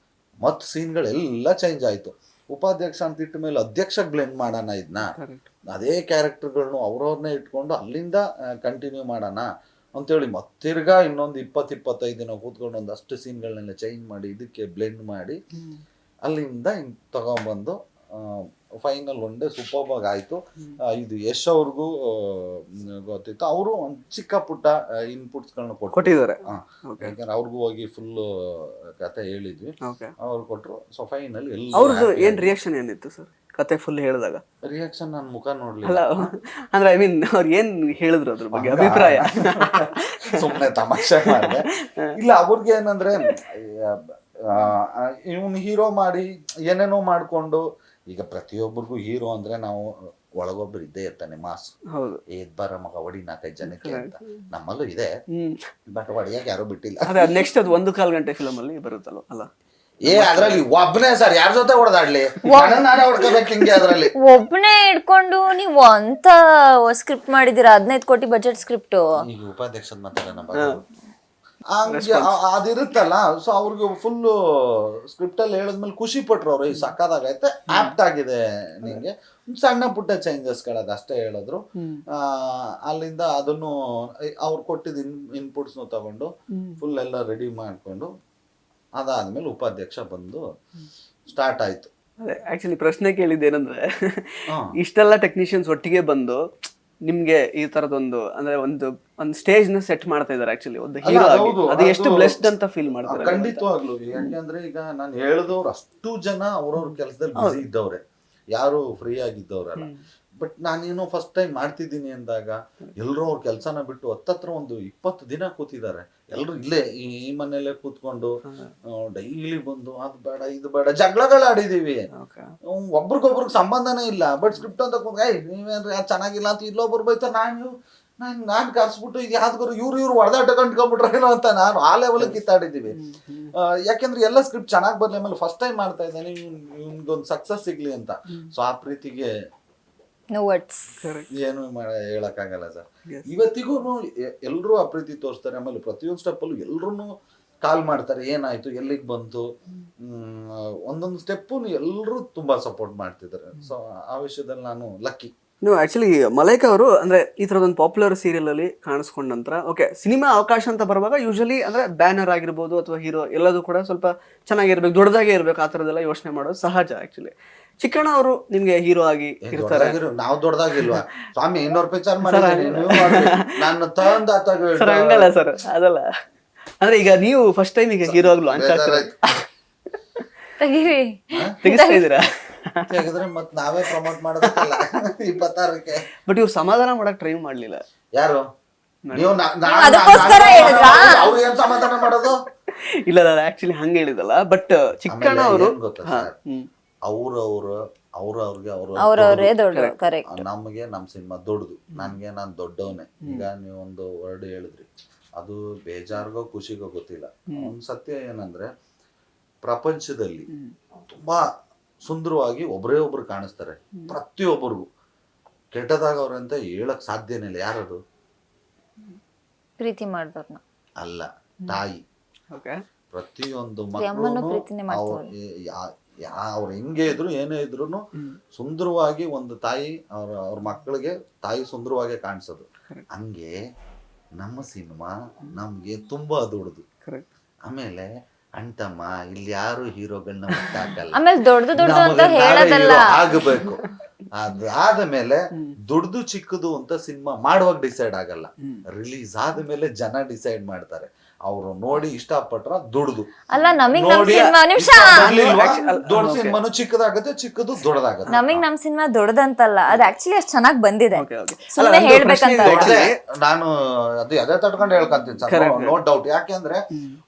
ಮತ್ತು ಸೀನ್ಗಳೆಲ್ಲ ಚೇಂಜ್ ಆಯ್ತು. ಉಪಾಧ್ಯಕ್ಷ ಅಂತ ಇಟ್ಟ ಮೇಲೆ ಅಧ್ಯಕ್ಷ ಬ್ಲೆಂಡ್ ಮಾಡೋಣ, ಇದನ್ನ ಅದೇ ಕ್ಯಾರೆಕ್ಟರ್ಗಳನ್ನು ಅವ್ರವ್ರನ್ನೇ ಇಟ್ಕೊಂಡು ಅಲ್ಲಿಂದ ಕಂಟಿನ್ಯೂ ಮಾಡೋಣ ಅಂತೇಳಿ ಮತ್ತಿರ್ಗಾ ಇನ್ನೊಂದು 20-25 ದಿನ ಕೂತ್ಕೊಂಡು ಒಂದಷ್ಟು ಸೀನ್ಗಳನ್ನೆಲ್ಲ ಚೇಂಜ್ ಮಾಡಿ ಇದಕ್ಕೆ ಬ್ಲೆಂಡ್ ಮಾಡಿ ಅಲ್ಲಿಂದ ಹಿಂಗೆ ತಗೊಂಡ್ಬಂದು ಫೈನಲ್ ಒನ್ ಡೇ ಸೂಪರ್ಬ್ ಆಗಿ ಆಯಿತು. ಇದು ಯಶ್ ಅವ್ರಿಗೂ ಗೊತ್ತಿತ್ತು, ಅವರು ಒಂದು ಚಿಕ್ಕ ಪುಟ್ಟ ಇನ್ಪುಟ್ಸ್ಗಳನ್ನ ಕೊಟ್ಟಿದ್ದಾರೆ. ಯಾಕಂದ್ರೆ ಅವ್ರಿಗೂ ಹೋಗಿ ಫುಲ್ ಕತೆ ಹೇಳಿದ್ವಿ, ಅವ್ರು ಕೊಟ್ಟರು. ಸೊ ಫೈನಲ್ ಅವ್ರದ್ದು ಏನ್ ರಿಯಾಕ್ಷನ್ ಏನಿತ್ತು ಸರ್ ಕತೆ ಫುಲ್ ಹೇಳಿದಾಗ? ರಿಯಾಕ್ಷನ್ ನನ್ನ ಮುಖ ನೋಡ್ಲಿಲ್ಲ, ಅಂದ್ರೆ ಐ ಮೀನ್ ಅವ್ರು ಏನ್ ಹೇಳಿದ್ರು ಅದ್ರ ಬಗ್ಗೆ ಅಭಿಪ್ರಾಯ? ಸುಮ್ಮನೆ ತಮಾಷೆ ಮಾಡಿದೆ. ಇಲ್ಲ, ಅವ್ರಿಗೆ ಏನಂದ್ರೆ ಇವನು ಹೀರೋ ಮಾಡಿ ಏನೇನೋ ಮಾಡ್ಕೊಂಡು, ಈಗ ಪ್ರತಿಯೊಬ್ಬರಿಗೂ ಹೀರೋ ಅಂದ್ರೆ ನಾವು ಒಳಗೊಬ್ರು ಇದ್ದೇ ಇರ್ತಾನೆ ಮಾಸ್, ಏದ್ ಬರ ಮಗ ಹೊಡಿ 4-5 ಜನಕ್ಕೆ ಅಂತ, ನಮ್ಮಲ್ಲೂ ಇದೆ. ಬಟ್ ಹೊಡಿಯಕ್ಕೆ ಯಾರು ಬಿಟ್ಟಿಲ್ಲ. ನೆಕ್ಸ್ಟ್ ಅದು 1.25 ಗಂಟೆ ಫಿಲಮ್ ಅಲ್ಲಿ ಬರುತ್ತಲ್ಲ ಅಲ್ಲ, ಅದ್ರಲ್ಲಿ ಒಬ್ಬನೇ ಸರ್, ಯಾರ ಜೊತೆ ಹೊಡೆದಾಡ್ಲಿ, ನಾನೇ ಹೊಡ್ಕೋಬೇಕು ಹಿಂಗೆ. ಅದ್ರಲ್ಲಿ ಒಬ್ಬನೇ ಇಟ್ಕೊಂಡು ನೀವು ಅಂತ ಸ್ಕ್ರಿಪ್ಟ್ ಮಾಡಿದೀರಾ, 15 ಕೋಟಿ ಬಜೆಟ್ ಸ್ಕ್ರಿಪ್ಟ್. ಈಗ ಉಪಾಧ್ಯಕ್ಷದ ಮಾತಾಡೋಣ, ಅದಿರುತ್ತಲ್ಲ. ಸೊ ಅವ್ರಿಗೆ ಫುಲ್ ಸ್ಕ್ರಿಪ್ಟ್ ಅಲ್ಲಿ ಹೇಳಿದ್ಮೇಲೆ ಖುಷಿ ಪಟ್ರು ಅವ್ರು, ಈ ಸಕ್ಕದಾಗೈತೆ, ಆಪ್ಟ್ ಆಗಿದೆ ನಿಂಗೆ, ಸಣ್ಣ ಪುಟ್ಟ ಚೇಂಜಸ್ಗಳದ ಅಷ್ಟೇ ಹೇಳಿದ್ರು. ಅಲ್ಲಿಂದ ಅದನ್ನು ಅವ್ರು ಕೊಟ್ಟಿದ್ದ ಇನ್ಪುಟ್ಸ್ನು ತಗೊಂಡು ಫುಲ್ ಎಲ್ಲ ರೆಡಿ ಮಾಡ್ಕೊಂಡು ಅದಾದ್ಮೇಲೆ ಉಪಾಧ್ಯಕ್ಷ ಬಂದು ಸ್ಟಾರ್ಟ್ ಆಯ್ತು. ಅದೇ ಆಕ್ಚುಲಿ ಪ್ರಶ್ನೆ ಕೇಳಿದ್ದೇನಂದ್ರೆ, ಇಷ್ಟೆಲ್ಲ ಟೆಕ್ನಿಷಿಯನ್ಸ್ ಒಟ್ಟಿಗೆ ಬಂದು ನಿಮ್ಗೆ ಈ ತರದೊಂದು ಅಂದ್ರೆ ಒಂದು ಸ್ಟೇಜ್ ನ ಸೆಟ್ ಮಾಡ್ತಾ ಇದಾರೆ ಆಕ್ಚುಲಿ ಒಂದು ಹೀರೋ ಆಗಿ, ಅದು ಎಷ್ಟು ಬ್ಲೆಸ್ಡ್ ಅಂತ ಫೀಲ್ ಮಾಡ್ತಾರೆ. ಖಂಡಿತವಾಗ್ಲು, ಯಾಕೆಂದ್ರೆ ಈಗ ನಾನು ಹೇಳಿದವ್ರು ಅಷ್ಟು ಜನ ಅವ್ರವ್ರ ಕೆಲಸದಲ್ಲಿ ಬಿಸಿ ಇದ್ದವ್ರೆ, ಯಾರು ಫ್ರೀ ಆಗಿದ್ದವ್ರಲ್ಲ. ಬಟ್ ನಾನೇನೋ ಫಸ್ಟ್ ಟೈಮ್ ಮಾಡ್ತಿದ್ದೀನಿ ಅಂದಾಗ ಎಲ್ಲರೂ ಅವ್ರ ಕೆಲಸನ ಬಿಟ್ಟು ಹತ್ತತ್ರ ಒಂದು 20 ದಿನ ಕೂತಿದ್ದಾರೆ. ಎಲ್ಲರೂ ಇಲ್ಲೇ ಈ ಮನೆಯಲ್ಲೇ ಕೂತ್ಕೊಂಡು ಡೈಲಿ ಬಂದು ಅದು ಬೇಡ ಇದು ಬೇಡ ಜಗಳಗಳಾಡಿದೀವಿ, ಒಬ್ರಿಗೊಬ್ರಿಗೆ ಸಂಬಂಧನೇ ಇಲ್ಲ. ಬಟ್ ಸ್ಕ್ರಿಪ್ಟ್ ಅಂತ ಕೂತ್ ನೀವೇನ್ರಿ ಅದು ಚೆನ್ನಾಗಿಲ್ಲ ಅಂತ ಇಲ್ಲೊಬ್ರು ಬೈತಾರೆ, ನಾನು ಕರ್ಸ್ಬಿಟ್ಟು ಇದು ಯಾವ್ದಾರು ಇವ್ರು ಹೊಡೆದಾಟ ಕಂಡ್ಕೊಂಡ್ಬಿಟ್ರೇನೋ ಅಂತ ನಾನು ಆ ಲೆವೆಲ್ ಕಿತ್ತಾಡಿದ್ದೀವಿ. ಯಾಕೆಂದ್ರೆ ಎಲ್ಲ ಸ್ಕ್ರಿಪ್ಟ್ ಚೆನ್ನಾಗಿ ಬರ್ಲಿ, ಆಮೇಲೆ ಫಸ್ಟ್ ಟೈಮ್ ಮಾಡ್ತಾ ಇದ್ದಾನೆ, ಇವ್ನಿಗೊಂದು ಸಕ್ಸಸ್ ಸಿಗ್ಲಿ ಅಂತ. ಸೊ ಆ ಪ್ರೀತಿಗೆ ಏನು ಹೇಳಕ್ಕಾಗಲ್ಲ ಸರ್. ಇವತ್ತಿಗೂ ಎಲ್ರೂ ಆ ಪ್ರೀತಿ ತೋರಿಸ್ತಾರೆ. ಆಮೇಲೆ ಪ್ರತಿಯೊಂದು ಸ್ಟೆಪ್ಪಲ್ಲೂ ಎಲ್ರೂ ಕಾಲ್ ಮಾಡ್ತಾರೆ, ಏನಾಯ್ತು, ಎಲ್ಲಿಗೆ ಬಂತು, ಒಂದೊಂದು ಸ್ಟೆಪ್ಪು ಎಲ್ಲರೂ ತುಂಬಾ ಸಪೋರ್ಟ್ ಮಾಡ್ತಿದ್ದಾರೆ. ಸೊ ಆ ವಿಷಯದಲ್ಲಿ ನಾನು ಲಕ್ಕಿ. ನೀವು ಆಕ್ಚುಲಿ ಮಲೈಕಾ ಅವರು ಅಂದ್ರೆ ಈ ತರದೊಂದು ಪಾಪ್ಯುಲರ್ ಸೀರಿಯಲ್ ಅಲ್ಲಿ ಕಾಣಿಸ್ಕೊಂಡ ನಂತರ ಓಕೆ ಸಿನಿಮಾ ಅವಕಾಶ ಅಂತ ಬರುವಾಗ ಯೂಶಲಿ ಅಂದ್ರೆ ಬ್ಯಾನರ್ ಆಗಿರ್ಬೋದು ಅಥವಾ ಹೀರೋ ಎಲ್ಲದೂ ಕೂಡ ಸ್ವಲ್ಪ ಚೆನ್ನಾಗಿರ್ಬೇಕು, ದೊಡ್ಡದಾಗೆ ಇರ್ಬೇಕು, ಆ ತರದೆಲ್ಲ ಯೋಚನೆ ಮಾಡೋದು ಸಹಜ. ಆಕ್ಚುಲಿ ಚಿಕ್ಕಣ್ಣ ಅವರು ನಿಮ್ಗೆ ಹೀರೋ ಆಗಿ ಇರ್ತಾರೆ. ನಾವು ದೊಡ್ಡದಾಗಿಲ್ವಾ ಸ್ವಾಮಿ, 200 ಪಿಕ್ಚರ್ ಮಾಡಿದ್ದೀನಿ ನಾನು ಹಂಗಲ್ಲ ಸರ್, ಅದಲ್ಲ ಅಂದ್ರೆ ಈಗ ನೀವು ಫಸ್ಟ್ ಟೈಮ್ ಈಗ ಹೀರೋ ಆಗಿ ಲಾಂಚ್ ಆಗ್ತಾರೆ, ತೆಗಿಸ್ತಾ ಇದೀರಾ, ತೆಗೆದ್ರೆ ಮತ್ ನಾವೇ ಪ್ರಮೋಟ್ ಮಾಡೋದಲ್ಲ 26ಕ್ಕೆ. ಬಟ್ ಇವ್ರು ಸಮಾಧಾನ ಮಾಡಕ್ ಟ್ರೈ ಮಾಡ್ಲಿಲ್ಲ. ಯಾರು ನೀವು? ಅವ್ರು ಏನ್ ಸಮಾಧಾನ ಮಾಡೋದು? ಇಲ್ಲ ಆಕ್ಚುಲಿ ಹಂಗ ಹೇಳಿದಲ್ಲ. ಬಟ್ ಚಿಕ್ಕಣ್ಣ ಅವರು ನಮಗೆ ನಮ್ ಸಿನಿಮಾ ದೊಡ್ಡದು, ನನ್ಗೆ ನಾನ್ ದೊಡ್ಡವನೇ. ಈಗ ನೀವು ಒಂದು ವರ್ಡ್ ಹೇಳಿದ್ರಿ, ಅದು ಬೇಜಾರ್ಗೋ ಖುಷಿಗೋ ಗೊತ್ತಿಲ್ಲ. ಒಂದ್ ಸತ್ಯ ಏನಂದ್ರೆ ಪ್ರಪಂಚದಲ್ಲಿ ತುಂಬಾ ಸುಂದರವಾಗಿ ಒಬ್ಬರೇ ಒಬ್ರು ಕಾಣಿಸ್ತಾರೆ ಪ್ರತಿಯೊಬ್ಬರಿಗೂ. ಕೆಟ್ಟದಾಗ ಅವ್ರಂತ ಹೇಳಕ್ ಸಾಧ್ಯನೇ ಇಲ್ಲ. ಯಾರದು? ಪ್ರೀತಿ ಮಾಡಿದವ್ರನ್ನ ಅಲ್ಲ, ತಾಯಿ. ಓಕೆ. ಪ್ರತಿಯೊಂದು ಅಮ್ಮನೂ ಮಕ್ಕಳು ಪ್ರೀತಿನೇ ಮಾಡ್ತಾರೆ. ಅವ್ರು ಹೆಂಗೆ ಇದ್ರು ಏನೇ ಇದ್ರು ಸುಂದರವಾಗಿ ಒಂದು ತಾಯಿ ಅವ್ರ ಮಕ್ಕಳಿಗೆ ತಾಯಿ ಸುಂದರವಾಗಿ ಕಾಣಿಸೋದು. ಹಂಗೆ ನಮ್ಮ ಸಿನಿಮಾ ನಮ್ಗೆ ತುಂಬಾ ದೊಡ್ಡದು. ಆಮೇಲೆ ಅಣ್ತಮ್ಮ ಇಲ್ಲಿ ಯಾರು ಹೀರೋಗಳನ್ನ ಹಾಕಲ್ಲ. ಆಮೇಲೆ ದೊಡ್ಡದು ಅಂತ ಹೇಳೋದಲ್ಲ, ಆಗಬೇಕು. ಅದಾದ ಮೇಲೆ ದುಡ್ದು ಚಿಕ್ಕದು ಅಂತ ಸಿನಿಮಾ ಮಾಡುವಾಗ ಡಿಸೈಡ್ ಆಗಲ್ಲ. ರಿಲೀಸ್ ಆದ್ಮೇಲೆ ಜನ ಡಿಸೈಡ್ ಮಾಡ್ತಾರೆ. ಅವ್ರು ನೋಡಿ ಇಷ್ಟಪಟ್ರ ದುಡ್ದು ಅಲ್ಲ. ನಮಗ್ ನಮ್ ಸಿನಿಮಾ ನಿಮಿಷ ದೊಡ್ಡ ಸಿನಿಮಾನು ಚಿಕ್ಕದಾಗತ್ತೆ, ಚಿಕ್ಕದು ದೊಡ್ಡದಾಗತ್ತೆ. ನಮ್ ಸಿನಿಮಾ ದೊಡ್ಡದಂತಲ್ಲ, ಅದು ಆಕ್ಚುಲಿ ಅಷ್ಟ್ ಚೆನ್ನಾಗ್ ಬಂದಿದೆ. Okay. ಸುಮ್ಮನೆ ಹೇಳ್ಬೇಕಂತ ನಾನು ಅದೇ ತಡ್ಕೊಂಡು ಹೇಳ್ಕೊಂತೀನಿ ಸರ್, ನೋ ಡೌಟ್. ಯಾಕೆಂದ್ರೆ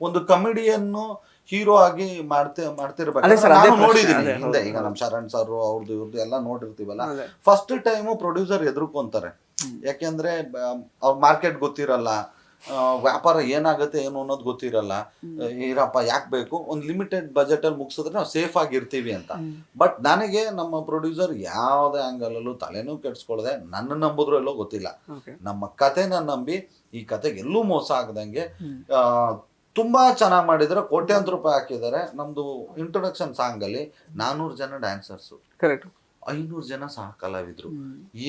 ಒಂದು ಕಮಿಡಿಯನ್ನು ಹೀರೋ ಆಗಿ ಮಾಡ್ತಿರ್ಬೇಕು ನೋಡಿದೀನಿ ಹಿಂದೆ. ಈಗ ನಮ್ ಶರಣ್ ಸರ್ ಅವ್ರದ್ದು ಇವ್ರದ್ದು ಎಲ್ಲ ನೋಡಿರ್ತೀವಲ್ಲ. ಫಸ್ಟ್ ಟೈಮು ಪ್ರೊಡ್ಯೂಸರ್ ಎದುರ್ಕೊಂತಾರೆ. ಯಾಕೆಂದ್ರೆ ಅವ್ರ ಮಾರ್ಕೆಟ್ ಗೊತ್ತಿರಲ್ಲ, ವ್ಯಾಪಾರ ಏನಾಗುತ್ತೆ ಏನು ಅನ್ನೋದು ಗೊತ್ತಿರಲ್ಲ. ಇರಪ್ಪ ಯಾಕೆ ಬೇಕು, ಒಂದು ಲಿಮಿಟೆಡ್ ಬಜೆಟ್ ಅಲ್ಲಿ ಮುಗಿಸಿದ್ರೆ ನಾವು ಸೇಫ್ ಆಗಿರ್ತೀವಿ ಅಂತ. ಬಟ್ ನನಗೆ ನಮ್ಮ ಪ್ರೊಡ್ಯೂಸರ್ ಯಾವುದೇ ಆಂಗಲ್ ಅಲ್ಲೂ ತಲೆನೂ ಕೆಡ್ಸ್ಕೊಳ್ದೆ ನನ್ನ ನಂಬುದ್ರು ಎಲ್ಲೋ ಗೊತ್ತಿಲ್ಲ, ನಮ್ಮ ಕತೆನ ನಂಬಿ ಈ ಕತೆಗೆ ಎಲ್ಲೂ ಮೋಸ ಆಗದಂಗೆ ತುಂಬಾ ಚೆನ್ನಾಗಿ ಮಾಡಿದ್ರೆ. ಕೋಟ್ಯಾಂತರ ರೂಪಾಯಿ ಹಾಕಿದ್ದಾರೆ. ನಮ್ದು ಇಂಟ್ರೊಡಕ್ಷನ್ ಸಾಂಗ್ ಅಲ್ಲಿ 400 ಜನ ಡ್ಯಾನ್ಸರ್ಸು, ಕರೆಕ್ಟ್, 500 ಜನ ಸಹ ಕಲಾವಿದ್ರು,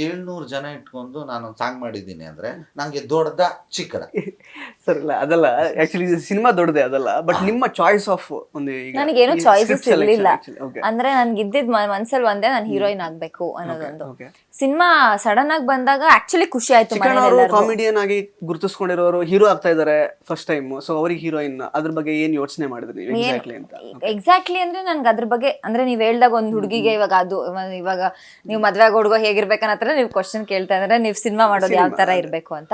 700 ಜನ ಇಟ್ಕೊಂಡು ನಾನೊಂದು ಸಾಂಗ್ ಮಾಡಿದ್ದೀನಿ ಅಂದ್ರೆ ನಂಗೆ ದೊಡ್ಡದ ಚಿಕ್ಕದ ಸರ್? ಇಲ್ಲ ಅದಲ್ಲ, ಆಕ್ಚುಲಿ ಸಿನಿಮಾ ದೊಡ್ಡದೇ ಅದಲ್ಲ. ಬಟ್ ನಿಮ್ಮ ಚಾಯ್ಸ್ ಆಫ್ ಒಂದು ನನಗೇನು ಚಾಯ್ಸಸ್ ಇರ್ಲಿಲ್ಲ. ಅಂದ್ರೆ ನನ್ಗೆ ಇದ್ದಿದ್ ಮನ್ಸಲ್ಲಿ ಒಂದೇ, ನಾನು ಹೀರೋಯಿನ್ ಆಗ್ಬೇಕು ಅನ್ನೋದೊಂದು. ಸಿನಿಮಾ ಸಡನ್ ಆಗಿ ಬಂದಾಗ ಆಕ್ಚುಲಿ ಖುಷಿ ಆಯ್ತು. ಕಾಮಿಡಿಯನ್ ಆಗಿ ಗುರುತಿಸ್ಕೊಂಡಿರೋರು ಹೀರೋ ಆಗ್ತಾ ಇದಾರೆ ಫಸ್ಟ್ ಟೈಮ್, ಸೊ ಅವ್ರಿಗೆ ಹೀರೋಯಿನ್, ಅದ್ರ ಬಗ್ಗೆ ಏನ್ ಯೋಚನೆ ಮಾಡಿದ್ರಿ ಎಕ್ಸಾಕ್ಟ್ಲಿ ಅಂತ? ಎಕ್ಸಾಕ್ಟ್ಲಿ ಅಂದ್ರೆ ನನ್ಗೆ ಅದ್ರ ಬಗ್ಗೆ ಅಂದ್ರೆ ನೀವ್ ಹೇಳ್ದಾಗ ಒಂದ್ ಹುಡುಗಿಗೆ ಇವಾಗ ನೀವು ಮದ್ವೆ ಹುಡುಗ ಹೇಗಿರ್ಬೇಕನ್ನತ್ರ ನೀವು ಕ್ವಶನ್ ಕೇಳ್ತಾ ಇದ್ರೆ, ನೀವು ಸಿನಿಮಾ ಮಾಡೋದು ಯಾವ ತರ ಇರ್ಬೇಕು ಅಂತ.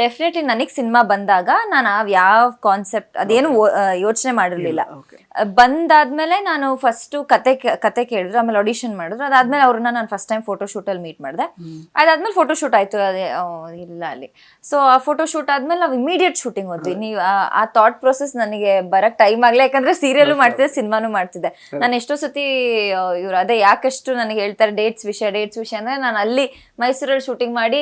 ಡೆಫಿನೆಟ್ಲಿ ನನಗ್ ಸಿನಿಮಾ ಬಂದಾಗ ನಾನು ಯಾವ ಕಾನ್ಸೆಪ್ಟ್ ಅದೇನು ಯೋಚನೆ ಮಾಡಿರ್ಲಿಲ್ಲ. ಬಂದಾದ್ಮೇಲೆ ನಾನು ಫಸ್ಟ್ ಕತೆ ಕೇಳಿದ್ರು, ಆಮೇಲೆ ಆಡಿಷನ್ ಮಾಡಿದ್ರು. ಅದಾದ್ಮೇಲೆ ಅವ್ರನ್ನ ನಾನು ಫಸ್ಟ್ ಟೈಮ್ ಫೋಟೋ ಶೂಟ್ ಅಲ್ಲಿ ಮೀಟ್ ಮಾಡಿದೆ. ಅದಾದ್ಮೇಲೆ ಫೋಟೋ ಶೂಟ್ ಆಯ್ತು ಇಲ್ಲ ಅಲ್ಲಿ. ಸೊ ಆ ಫೋಟೋ ಶೂಟ್ ಆದ್ಮೇಲೆ ನಾವು ಇಮಿಡಿಯೇಟ್ ಶೂಟಿಂಗ್ ಹೋದ್ವಿ. ನೀವು ಆ ಥಾಟ್ ಪ್ರೊಸೆಸ್ ನನಗೆ ಬರಕ್ ಟೈಮ್ ಆಗ್ಲಿ, ಯಾಕಂದ್ರೆ ಸೀರಿಯಲ್ ಮಾಡ್ತಿದ್ದೆ, ಸಿನಿಮಾನು ಮಾಡ್ತಿದ್ದೆ. ನಾನು ಎಷ್ಟೋ ಸತಿ ಇವ್ರು ಅದೇ ಯಾಕಷ್ಟು ನನಗೆ ಹೇಳ್ತಾರೆ ಡೇಟ್ಸ್ ವಿಷಯ ಅಂದ್ರೆ, ನಾನು ಅಲ್ಲಿ ಮೈಸೂರಲ್ಲಿ ಶೂಟಿಂಗ್ ಮಾಡಿ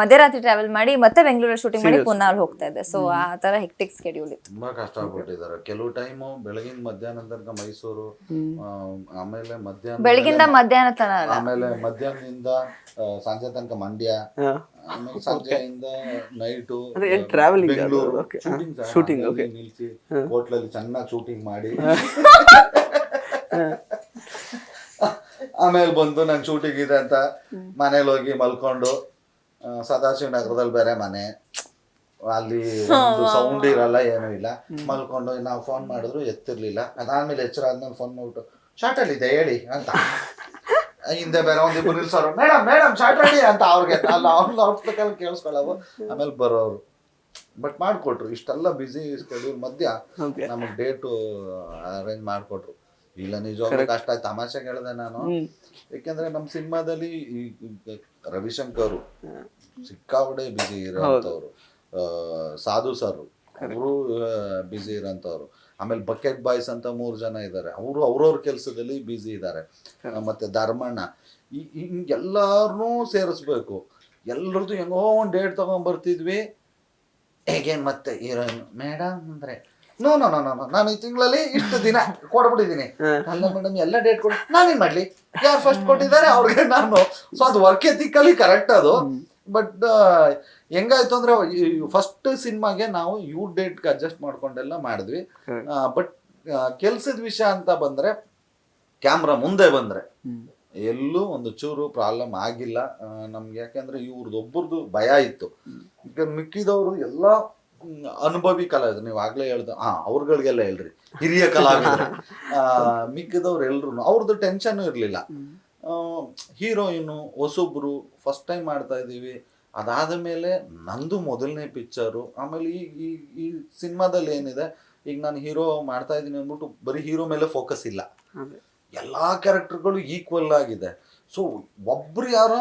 ಮಧ್ಯರಾತ್ರಿ ಟ್ರಾವೆಲ್ ಮಾಡಿ ಮತ್ತೆ ಬೆಂಗಳೂರಲ್ಲಿ ಶೂಟಿಂಗ್ ಮಾಡಿ ಪುನಃ ಅಲ್ಲಿ ಹೋಗ್ತಾ ಇದ್ದೆ. ಸೊ ಆ ತರ ಹೆಕ್ಟಿಕ್ ಸ್ಕೆಡ್ಯೂಲ್ ಇತ್ತು. ತುಂಬಾ ಕಷ್ಟಪಟ್ಟಿದ್ದಾರೆ. ಕೆಲವು ಟೈಮು ಬೆಳಗಿನ ಮಧ್ಯಾಹ್ನ ತನಕ ಮೈಸೂರು, ಆಮೇಲೆ ಬೆಳಗಿಂದ ಮಧ್ಯಾಹ್ನ ತನಕ, ಆಮೇಲೆ ಮಧ್ಯಾಹ್ನದಿಂದ ಸಂಜೆ ತನಕ ಮಂಡ್ಯ, ಆಮೇಲೆ ಸಂಜೆಯಿಂದ ನೈಟು ಬೆಂಗಳೂರು ಶೂಟಿಂಗ್ ನಿಲ್ಸಿ ಹೋಟ್ಲಲ್ಲಿ ಚೆನ್ನಾಗಿ ಶೂಟಿಂಗ್ ಮಾಡಿ ಆಮೇಲೆ ಬಂದು ನನ್ ಶೂಟಿಂಗ್ ಇದೆ ಅಂತ ಮನೇಲಿ ಹೋಗಿ ಮಲ್ಕೊಂಡು, ಸದಾಶಿವ ನಗರದಲ್ಲಿ ಬೇರೆ ಮನೆ, ಅಲ್ಲಿ ಸೌಂಡ್ ಇರಲ್ಲ ಏನೂ ಇಲ್ಲ, ಮಲ್ಕೊಂಡು ನಾವು ಫೋನ್ ಮಾಡಿದ್ರು ಎತ್ತಿರ್ಲಿಲ್ಲ. ಅದಾದ್ಮೇಲೆ ಎಚ್ಚರ ಆದ್ಮೇಲೆ ಫೋನ್ ಮಾಡ್ಬಿಟ್ಟು ಶಾರ್ಟ್ ಅಲ್ಲಿ ಇದೆ ಹೇಳಿ ಅಂತ, ಹಿಂದೆ ಬೇರೆ ಒಂದಿಬ್ಬರು ನಿಲ್ಸೋರು, ಮೇಡಮ್ ಶಾರ್ಟ್ ರೆಡಿ ಅಂತ ಅವ್ರಿಗೆ ಅವ್ರ ಕೇಳಿಸ್ಕೊಳ್ಳವು. ಆಮೇಲೆ ಬರೋರು. ಬಟ್ ಮಾಡ್ಕೊಟ್ರು. ಇಷ್ಟೆಲ್ಲ ಬಿಸಿ ಸ್ಕೆಡ್ಯೂಲ್ ಮಧ್ಯ ನಮಗ್ ಡೇಟು ಅರೇಂಜ್ ಮಾಡ್ಕೊಟ್ರು. ಇಲ್ಲ ನಿಜವಾಗ್ಲೂ ಕಷ್ಟ ಆಯ್ತು. ತಮಾಷೆಗೆ ಹೇಳಿದೆ ನಾನು, ಯಾಕೆಂದ್ರೆ ನಮ್ಮ ಸಿನಿಮಾದಲ್ಲಿ ರವಿಶಂಕರ್ ಸಿಕ್ಕಾಪಟ್ಟೆ ಬಿಸಿ ಇರೋಂಥವ್ರು, ಸಾಧು ಸರ್ ಅವರು ಬಿಸಿ ಇರೋಂಥವ್ರು, ಆಮೇಲೆ ಬಕೆಟ್ ಬಾಯ್ಸ್ ಅಂತ 3 ಜನ ಇದ್ದಾರೆ, ಅವರು ಅವ್ರವ್ರ ಕೆಲಸದಲ್ಲಿ ಬಿಸಿ ಇದ್ದಾರೆ. ಮತ್ತೆ ಧರ್ಮಣ್ಣ, ಹಿಂಗೆಲ್ಲಾರನ್ನೂ ಸೇರಿಸ್ಬೇಕು. ಎಲ್ಲರದ್ದು ಹೆಂಗೋ ಒಂದು ಡೇಟ್ ತಗೊಂಡ್ಬರ್ತಿದ್ವಿ. ಹೇಗೇನು ಮತ್ತೆ ಹೀರೋಯಿನ್ ಮೇಡಮ್ ಅಂದ್ರೆ, ನೋ ನಾನು ಈ ತಿಂಗಳಲ್ಲಿ ಇಷ್ಟು ದಿನ ಕೊಡ್ಬಿಟ್ಟಿದ್ದೀನಿ. ಅಲ್ಲ ಮೇಡಮ್ ಎಲ್ಲ ಡೇಟ್ ಕೊಡಿ, ನಾನೇನ್ ಮಾಡ್ಲಿ, ಯಾರು ಫಸ್ಟ್ ಕೊಟ್ಟಿದ್ದಾರೆ ಅವ್ರಿಗೆ ನಾನು. ಸೊ ಅದು ವರ್ಕ್ ಎಥಿಕಲಿ ಕರೆಕ್ಟ್ ಅದು. ಬಟ್ ಹೆಂಗಾಯ್ತು ಅಂದ್ರೆ ಫಸ್ಟ್ ಸಿನಿಮಾಗೆ ನಾವು ಇವ್ರ ಡೇಟ್ಗೆ ಅಡ್ಜಸ್ಟ್ ಮಾಡ್ಕೊಂಡೆಲ್ಲ ಮಾಡಿದ್ವಿ. ಬಟ್ ಕೆಲ್ಸದ ವಿಷಯ ಅಂತ ಬಂದ್ರೆ, ಕ್ಯಾಮ್ರಾ ಮುಂದೆ ಬಂದ್ರೆ ಎಲ್ಲೂ ಒಂದು ಚೂರು ಪ್ರಾಬ್ಲಮ್ ಆಗಿಲ್ಲ ನಮ್ಗೆ. ಯಾಕೆಂದ್ರೆ ಇವ್ರದ್ದೊಬ್ಬರದು ಭಯ ಇತ್ತು. ಈಗ ಮಿಕ್ಕಿದವರು ಎಲ್ಲ ಅನುಭವಿ ಕಲಾವಿದ್ರು. ನೀವು ಆಗ್ಲೇ ಹೇಳ್ದ ಅವ್ರಗಳಿಗೆಲ್ಲ ಹೇಳ್ರಿ ಹಿರಿಯ ಕಲಾವಿದ್ರು. ಮಿಕ್ಕಿದವ್ರು ಎಲ್ರು ಅವ್ರದ್ದು ಟೆನ್ಷನ್ ಇರ್ಲಿಲ್ಲ. ಹೀರೋಯಿನು ಹೊಸೊಬ್ರು ಫಸ್ಟ್ ಟೈಮ್ ಮಾಡ್ತಾ ಇದೀವಿ. ಅದಾದ ಮೇಲೆ ನಂದು ಮೊದಲನೇ ಪಿಕ್ಚರು. ಆಮೇಲೆ ಈ ಸಿನಿಮಾದಲ್ಲಿ ಏನಿದೆ, ಈಗ ನಾನು ಹೀರೋ ಮಾಡ್ತಾ ಇದ್ದೀನಿ ಅಂದ್ಬಿಟ್ಟು ಬರೀ ಹೀರೋ ಮೇಲೆ ಫೋಕಸ್ ಇಲ್ಲ, ಎಲ್ಲಾ ಕ್ಯಾರೆಕ್ಟರ್ಗಳು ಈಕ್ವಲ್ ಆಗಿದೆ. ಸೊ ಒಬ್ರು ಯಾರೋ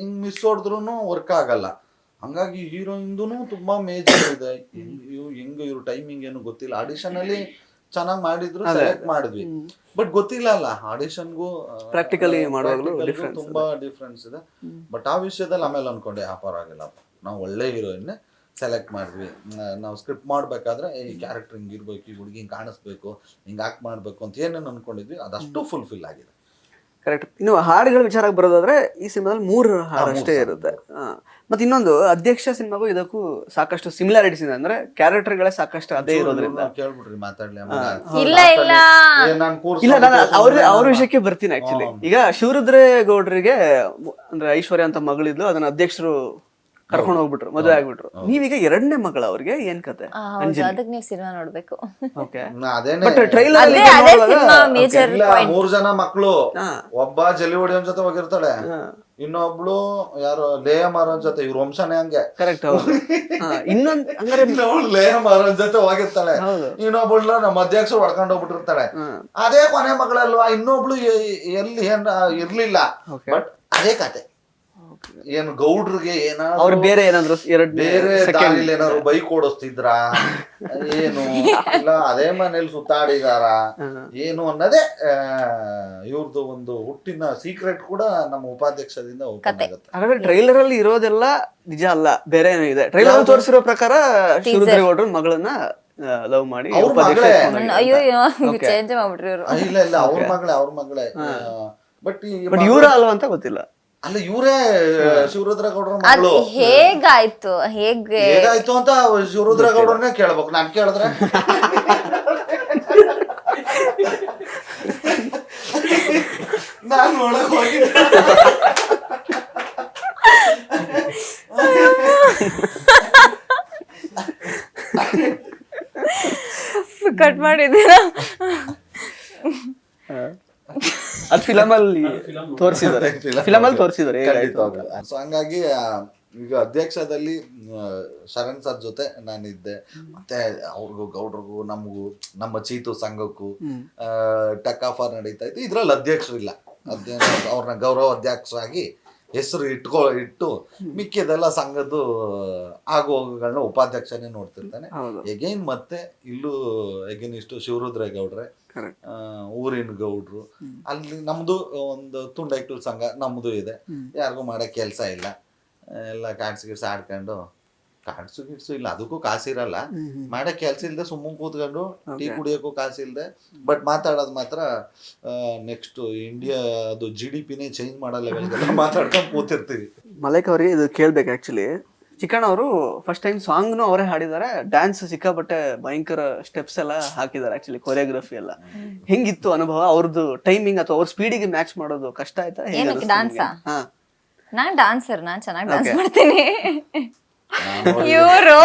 ಹಿಂಗ್ ಮಿಸ್ ಹೊಡೆದ್ರು ವರ್ಕ್ ಆಗಲ್ಲ. ಹಂಗಾಗಿ ಹೀರೋಯಿಂದೂ ತುಂಬಾ ಮೇಜರ್ ಇದೆ. ಹೆಂಗ ಇವ್ರ ಟೈಮಿಂಗ್ ಏನು ಗೊತ್ತಿಲ್ಲ. ಆಡಿಷನ್ ಅಲ್ಲಿ ಚೆನ್ನಾಗಿ ಮಾಡಿದ್ರು, ಸೆಲೆಕ್ಟ್ ಮಾಡಿದ್ವಿ. ಬಟ್ ಗೊತ್ತಿಲ್ಲ ಅಲ್ಲ ಆಡಿಷನ್ಗೂ Practically ಮಾಡುವಾಗ್ಲೂ ತುಂಬಾ ಡಿಫ್ರೆನ್ಸ್ ಇದೆ. ಬಟ್ ಆ ವಿಷಯದಲ್ಲಿ ಆಮೇಲೆ ಅನ್ಕೊಂಡೆ ಪರವಾಗಿಲ್ಲಪ್ಪ, ನಾವು ಒಳ್ಳೆ ಹೀರೋಯಿನ್ ಸೆಲೆಕ್ಟ್ ಮಾಡಿದ್ವಿ. ನಾವು ಸ್ಕ್ರಿಪ್ಟ್ ಮಾಡ್ಬೇಕಾದ್ರೆ ಈ ಕ್ಯಾರೆಕ್ಟರ್ ಹಿಂಗ್ ಇರ್ಬೇಕು, ಈ ಹುಡುಗಿ ಹಿಂಗ್ ಕಾಣಿಸ್ಬೇಕು, ಹಿಂಗ್ ಆಕ್ಟ್ ಮಾಡ್ಬೇಕು ಅಂತ ಏನೇನು ಅನ್ಕೊಂಡಿದ್ವಿ ಅದಷ್ಟು ಫುಲ್ಫಿಲ್ ಆಗಿದೆ. ಕರೆಕ್ಟ್. ಇನ್ನು ಹಾಡುಗಳ ವಿಚಾರಕ್ಕೆ ಬರೋದಾದ್ರೆ ಈ ಸಿನಿಮಾದಲ್ಲಿ 3 ಹಾಡು ಅಷ್ಟೇ ಇರುತ್ತೆ. ಮತ್ತೆ ಇನ್ನೊಂದು ಅಧ್ಯಕ್ಷ ಸಿನಿಮಾಗೂ ಇದಕ್ಕೂ ಸಾಕಷ್ಟು ಸಿಮಿಲಾರಿಟೀಸ್ ಇದೆ, ಅಂದ್ರೆ ಕ್ಯಾರೆಕ್ಟರ್ಗಳೇ ಸಾಕಷ್ಟು ಅದೇ ಇರೋದ್ರಿಂದ. ಕೇಳ್ಬಿಟ್ರಿ ಮಾತಾಡ್ಲಿ ಇಲ್ಲ ಇಲ್ಲ ಇಲ್ಲ, ನಾನು ಅವ್ರ ವಿಷಯಕ್ಕೆ ಬರ್ತೀನಿ ಆಕ್ಚುಲಿ. ಈಗ ಶಿವರುದ್ರ ಗೌಡ್ರಿಗೆ ಅಂದ್ರೆ ಐಶ್ವರ್ಯ ಅಂತ ಮಗಳಿದ್ಲು, ಅದನ್ನ ಅಧ್ಯಕ್ಷರು ಕರ್ಕೊಂಡು ಹೋಗ್ಬಿಟ್ರು, ಮದುವೆ ಆಗ್ಬಿಟ್ರು. ನೀವೀಗ 2ನೇ ಮಗಳ ಅವ್ರಿಗೆ, ಏನ್ ಕತೆ? ಅದಕ್ಕೆ ನೀವು ಸಿನಿಮಾ ನೋಡ್ಬೇಕು. ಬಟ್ ಟ್ರೈಲರ್ ಮೇಜರ್ 3 ಜನ ಮಕ್ಕಳು, ಒಬ್ಬ ಜಲಿ ಹೊಡಿಯೋನ್ ಜೊತೆ ಹೋಗಿರ್ತಾಳೆ, ಇನ್ನೊಬ್ಳು ಯಾರು ಲೇಹ ಮಾರೋನ್ ಜೊತೆ, ಇವ್ರ ವಂಶನೇ ಹಂಗೆ. ಕರೆಕ್ಟ್. ಇನ್ನೊಂದ್ ಹಂಗಾರೆ ಲೇಹ ಮಾರೋನ್ ಜೊತೆ ಹೋಗಿರ್ತಾಳೆ, ಇನ್ನೊಬ್ಳು ನಮ್ಮ ಅಧ್ಯಕ್ಷರು ಹೊಡ್ಕೊಂಡು ಹೋಗ್ಬಿಟ್ಟಿರ್ತಾಳೆ. ಅದೇ ಕೊನೆ ಮಗಳಲ್ವಾ, ಇನ್ನೊಬ್ಳು ಎಲ್ಲಿ ಏನ್ ಇರ್ಲಿಲ್ಲ. ಬಟ್ ಅದೇ ಕತೆ. ಏನು ಗೌಡ್ರಿಗೆ ಏನಾದ್ರು ಅವ್ರು ಬೇರೆ ಏನಾದ್ರು ಬೇರೆ ದಾರಿಲಿ ಏನಾದ್ರು ಬೈಕ್ ಓಡಿಸ್ತಿದ್ರ ಏನು, ಇಲ್ಲ ಅದೇ ಮನೇಲಿ ಸುತ್ತಾಡಿದಾರ ಏನು ಅನ್ನೋದೇ ಇವ್ರದ್ದು ಒಂದು ಹುಟ್ಟಿನ ಸೀಕ್ರೆಟ್ ಕೂಡ ನಮ್ಮ ಉಪಾಧ್ಯಕ್ಷದಿಂದ ಓಪನ್ ಆಗುತ್ತೆ. ಹಾಗಾದ್ರೆ ಟ್ರೈಲರ್ ಅಲ್ಲಿ ಇರೋದೆಲ್ಲ ನಿಜ ಅಲ್ಲ, ಬೇರೆ ಏನೋ ಇದೆ. ಟ್ರೈಲರ್ ಅಲ್ಲಿ ತೋರಿಸಿರೋ ಪ್ರಕಾರ ಶಿವರುದ್ರೇಗೌಡ್ರ ಮಗಳನ್ನ ಲವ್ ಮಾಡಿ ಅಯ್ಯೋ ಚೇಂಜ್ ಮಾಡ್ಬಿಟ್ರಿ ಇವರು. ಇಲ್ಲ ಅವ್ರ ಮಗಳೇ ಬಟ್ ಇವ್ರ ಅಲ್ವಾ ಅಂತ ಗೊತ್ತಿಲ್ಲ. ಅಲ್ಲ ಇವರೇ ಶಿವರುದ್ರೇಗೌಡರ ಮಗಳು. ಹೇಗಾಯ್ತು ಅಂತ ಶಿವರುದ್ರೇಗೌಡರನ್ನೇ ಕೇಳ್ಬೇಕು, ನಾನ್ ಕೇಳಿದ್ರೆ. ನಾನು ಒಳಗೆ ಹೋಗಿದ್ದೆ. ಕಟ್ ಮಾಡಿದ್ದೀರಾ? ಅದ್ ಫಿಲಮಲ್ಲಿ ತೋರಿಸಿದ್ದಾರೆ. ಸೊ ಹಂಗಾಗಿ ಈಗ ಅಧ್ಯಕ್ಷದಲ್ಲಿ ಶರಣ್ ಸರ್ ಜೊತೆ ನಾನಿದ್ದೆ, ಮತ್ತೆ ಅವ್ರಿಗೂ ಗೌಡ್ರಿಗೂ ನಮಗೂ ನಮ್ಮ ಚೀತು ಸಂಘಕ್ಕೂ ಟಕ್ ಆಫರ್ ನಡೀತಾ ಇತ್ತು. ಇದ್ರಲ್ಲಿ ಅಧ್ಯಕ್ಷರು ಇಲ್ಲ, ಅವ್ರನ್ನ ಗೌರವ ಅಧ್ಯಕ್ಷರಾಗಿ ಹೆಸರು ಇಟ್ಟು ಮಿಕ್ಕಿದೆಲ್ಲ ಸಂಘದ್ದು ಆಗುವಗಳನ್ನ ಉಪಾಧ್ಯಕ್ಷನೇ ನೋಡ್ತಿರ್ತಾನೆ. ಎಗೈನ್ ಮತ್ತೆ ಇಲ್ಲೂ ಇಷ್ಟು ಶಿವರುದ್ರೇಗೌಡ್ರೆ, ಊರಿನ ಗೌಡ್ರು, ಅಲ್ಲಿ ನಮ್ದು ಒಂದು ತುಂಡೈಕ್ಳು ಸಂಘ ನಮ್ದು ಇದೆ. ಯಾರಿಗೂ ಮಾಡೋ ಕೆಲ್ಸ ಇಲ್ಲ, ಎಲ್ಲ ಕಾಡ್ಸು ಗಿಡ್ಸು ಆಡ್ಕೊಂಡು, ಕಾಡ್ಸು ಗಿಡ್ಸು ಇಲ್ಲ ಅದಕ್ಕೂ ಕಾಸಿರಲ್ಲ, ಮಾಡೋ ಕೆಲ್ಸ ಇಲ್ದೆ ಸುಮ್ಮನೆ ಕೂತ್ಕೊಂಡು ಟೀ ಕುಡಿಯೋಕ್ಕೂ ಕಾಸಿಲ್ದೆ, ಬಟ್ ಮಾತಾಡೋದು ಮಾತ್ರ ನೆಕ್ಸ್ಟ್ ಇಂಡಿಯಾ ಅದು GDPನೇ ಚೇಂಜ್ ಮಾಡೋ ಲೆವೆಲ್ಗೆಲ್ಲ ಮಾತಾಡ್ಕೊಂಡು ಕೂತಿರ್ತೀವಿ. ಮಲೈಕ್ ಅವ್ರಿಗೆ ಇದು ಕೇಳ್ಬೇಕು ಆಕ್ಚುಲಿ. ಚಿಕ್ಕಣ್ಣ ಅವರು ಫಸ್ಟ್ ಟೈಮ್ ಸಾಂಗ್ನು ಅವರೇ ಹಾಡಿದ್ದಾರೆ, ಡ್ಯಾನ್ಸ್ ಸಿಕ್ಕಾಪಟ್ಟೆ ಭಯಂಕರ ಸ್ಟೆಪ್ಸ್ ಎಲ್ಲ ಹಾಕಿದ್ದಾರೆ, ಆಕ್ಚುಲಿ ಕೊರಿಯೋಗ್ರಫಿ ಎಲ್ಲ. ಹೆಂಗಿತ್ತು ಅನುಭವ? ಅವ್ರದ್ದು ಟೈಮಿಂಗ್ ಅಥವಾ ಅವ್ರ ಸ್ಪೀಡಿಗೆ ಮ್ಯಾಚ್ ಮಾಡೋದು ಕಷ್ಟ ಆಯ್ತಾ? ನಾನ್ ಡಾನ್ಸರ್, ನಾನ್ ಚೆನ್ನಾಗಿ ಡಾನ್ಸ್ ಮಾಡ್ತೀನಿ. ಇವರು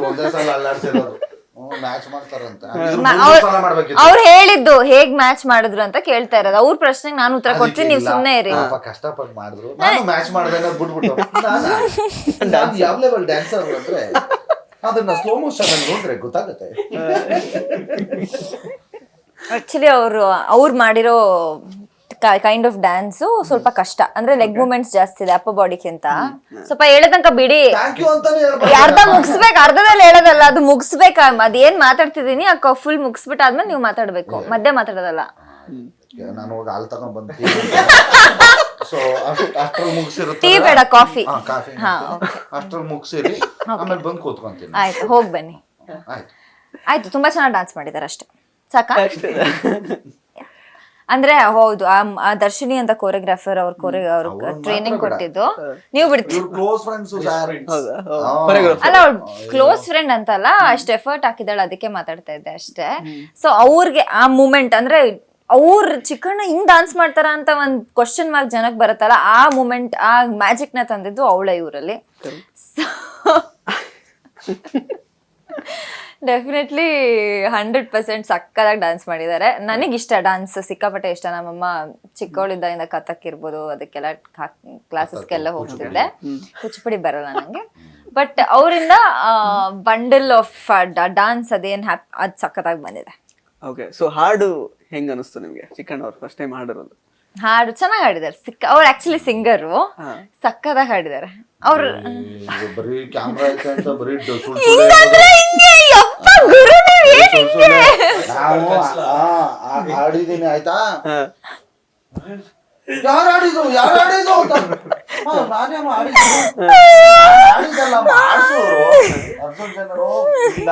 ಒಂದೇ ಸಲ ಅಲ್ಲಾಡ್ಸಿರೋದು ಮ್ಯಾಚ್ ಮಾಡ್ತಾರಂತ ಅವ್ರು ಹೇಳಿದ್ದು ಹೇಗ್ ಮ್ಯಾಚ್ ಮಾಡಿದ್ರು ಅಂತ ಕೇಳ್ತಾ ಇರೋದು. ಅವ್ರ ಪ್ರಶ್ನೆಗೆ ನಾನು ಉತ್ತರ ಕೊಡ್ತೀನಿ, ನೀವು ಸುಮ್ಮನೆ ಇರಿ. ಕಷ್ಟಪಟ್ಟು ಮಾಡಿದ್ರು, ನಾನು ಮ್ಯಾಚ್ ಮಾಡಿದೆ ಬಿಟ್ಬಿಟ್ಟು. ಯಾವ ಲೆವೆಲ್ ಡ್ಯಾನ್ಸರ್ ಅಂದ್ರೆ ಅದನ್ನ ಸ್ಲೋ ಮೋಷನ್ ಅಲ್ಲಿ ನೋಡ್ರೆ ಗೊತ್ತಾಗುತ್ತೆ. ಆಕ್ಚುಲಿ ಅವ್ರು ಮಾಡಿರೋ ಕೈಂಡ್ ಆಫ್ ಡ್ಯಾನ್ಸ್ ಸ್ವಲ್ಪ ಕಷ್ಟ, ಅಂದ್ರೆ ಲೆಗ್ ಮೂವ್ಮೆಂಟ್ಸ್ ಜಾಸ್ತಿ ಇದೆ ಅಪ್ಪ ಬಾಡಿಗಿಂತ. ಸ್ವಲ್ಪ ಹೇಳತನಕ ಬಿಡಿ, ಅರ್ಧ ಮುಗಿಸ್ಬೇಕು, ಅರ್ಧದಲ್ಲಿ ಹೇಳೋದಲ್ಲ, ಅದು ಮುಗಿಸ್ಬೇಕು. ಅದೇನ್ ಮಾತಾಡ್ತಿದೀನಿ ಫುಲ್ ಮುಗಿಸ್ಬಿಟ್ಟಾದ್ಮೇಲೆ ನೀವು ಮಾತಾಡ್ಬೇಕು, ಮಧ್ಯೆ ಮಾತಾಡೋದಲ್ಲ. ನಾನು ಹೋಗಿ ಹಾಲು ತಗೊಂಡ್ ಬಂದು ಸೊ ಅಷ್ಟ್ರಲ್ಲಿ ಮುಗಿಸಿರುತ್ತೆ, ಟೀ ಬೇಡ, ಕಾಫಿ. ಅಷ್ಟ್ರಲ್ಲಿ ಮುಗಿಸಿರಿ, ಆಮೇಲೆ ಬಂದು ಕೂತ್ಕೊಂತೀನಿ. ಆಯ್ತು, ಹೋಗಿ ಬನ್ನಿ. ಆಯ್ತು, ತುಂಬಾ ಚೆನ್ನಾಗಿ ಡಾನ್ಸ್ ಮಾಡಿದಾರೆ ಅಷ್ಟೇ, ಸಾಕಾ? ಅಂದ್ರೆ ಹೌದು, ಆ ದರ್ಶಿನಿ ಅಂತ ಕೋರಿಯೋಗ್ರಾಫರ್ ಅವ್ರ ಟ್ರೈನಿಂಗ್ ಕೊಟ್ಟಿದ್ದು. ನೀವು ಬಿಡ್ತೀವಿ ಅಲ್ಲ, ಅವ್ರ ಕ್ಲೋಸ್ ಫ್ರೆಂಡ್ ಅಂತಲ್ಲ, ಅಷ್ಟು ಎಫರ್ಟ್ ಹಾಕಿದಾಳೆ, ಅದಕ್ಕೆ ಮಾತಾಡ್ತಾ ಇದ್ದೆ ಅಷ್ಟೇ. ಸೊ ಅವ್ರಿಗೆ ಆ ಮೂಮೆಂಟ್ ಅಂದ್ರೆ ಅವ್ರ ಚಿಕ್ಕಣ್ಣ ಹಿಂಗ್ ಡಾನ್ಸ್ ಮಾಡ್ತಾರ ಅಂತ ಒಂದ್ ಕ್ವಶನ್ ಮಾರ್ಕ್ ಜನಕ್ ಬರುತ್ತಲ್ಲ, ಆ ಮೂಮೆಂಟ್, ಆ ಮ್ಯಾಜಿಕ್ ನ ತಂದಿದ್ದು ಅವಳ ಇವರಲ್ಲಿ. ಡೆಫಿನೆಟ್ಲಿ 100% ಸಕ್ಕದಾಗಿ ಡಾನ್ಸ್ ಮಾಡಿದ್ದಾರೆ. ನನಗಿಷ್ಟ ಡಾನ್ಸ್, ಸಿಕ್ಕಾಪಟ್ಟೆ ಇಷ್ಟ. ನಮ್ಮಮ್ಮ ಚಿಕ್ಕವಳಿದ್ದಾಗಿಂದ ಕಥಕ್ ಇರ್ಬೋದು ಅದಕ್ಕೆಲ್ಲ ಕ್ಲಾಸಸ್ಗೆಲ್ಲ ಹೋಗ್ತಿದ್ದೆ. ಕುಚಿಪುಡಿ ಬರಲ್ಲ ನಂಗೆ, ಬಟ್ ಅವರಿಂದ ಬಂಡಲ್ ಆಫ್ ಡಾನ್ಸ್ ಅದೇನ್ ಅದ್ ಸಕ್ಕದಾಗಿ ಬಂದಿದೆ. ಓಕೆ, ಸೊ ಹಾಡು ಹೆಂಗ ಅನಿಸ್ತು ನಿಮ್ಗೆ? ಚಿಕ್ಕಣ್ಣ ಅವ್ರು ಫಸ್ಟ್ ಟೈಮ್ ಹಾಡಿರೋದು. ಹಾಡು ಚೆನ್ನಾಗಿ ಹಾಡಿದ್ದಾರೆ. ಅವ್ರು ಆಕ್ಚುಲಿ ಸಿಂಗರು, ಸಕ್ಕದಾಗಿ ಹಾಡಿದ್ದಾರೆ. ಅವ್ರು ಬರೀ ಕ್ಯಾಮ್ರಾ ಐತೆ ಅಂತ ಬರೀ ನಾವು ಆಡಿದೀನಿ ಆಯ್ತಾ, ಯಾರು ಆಡಿದ್ರು ಅಂತ ನಾನೇ ಆಡಿದಲ್ಲ ಮಾಡಿಸೋರು ಅರ್ಜುನ್ ಜನರು ಇಲ್ಲ.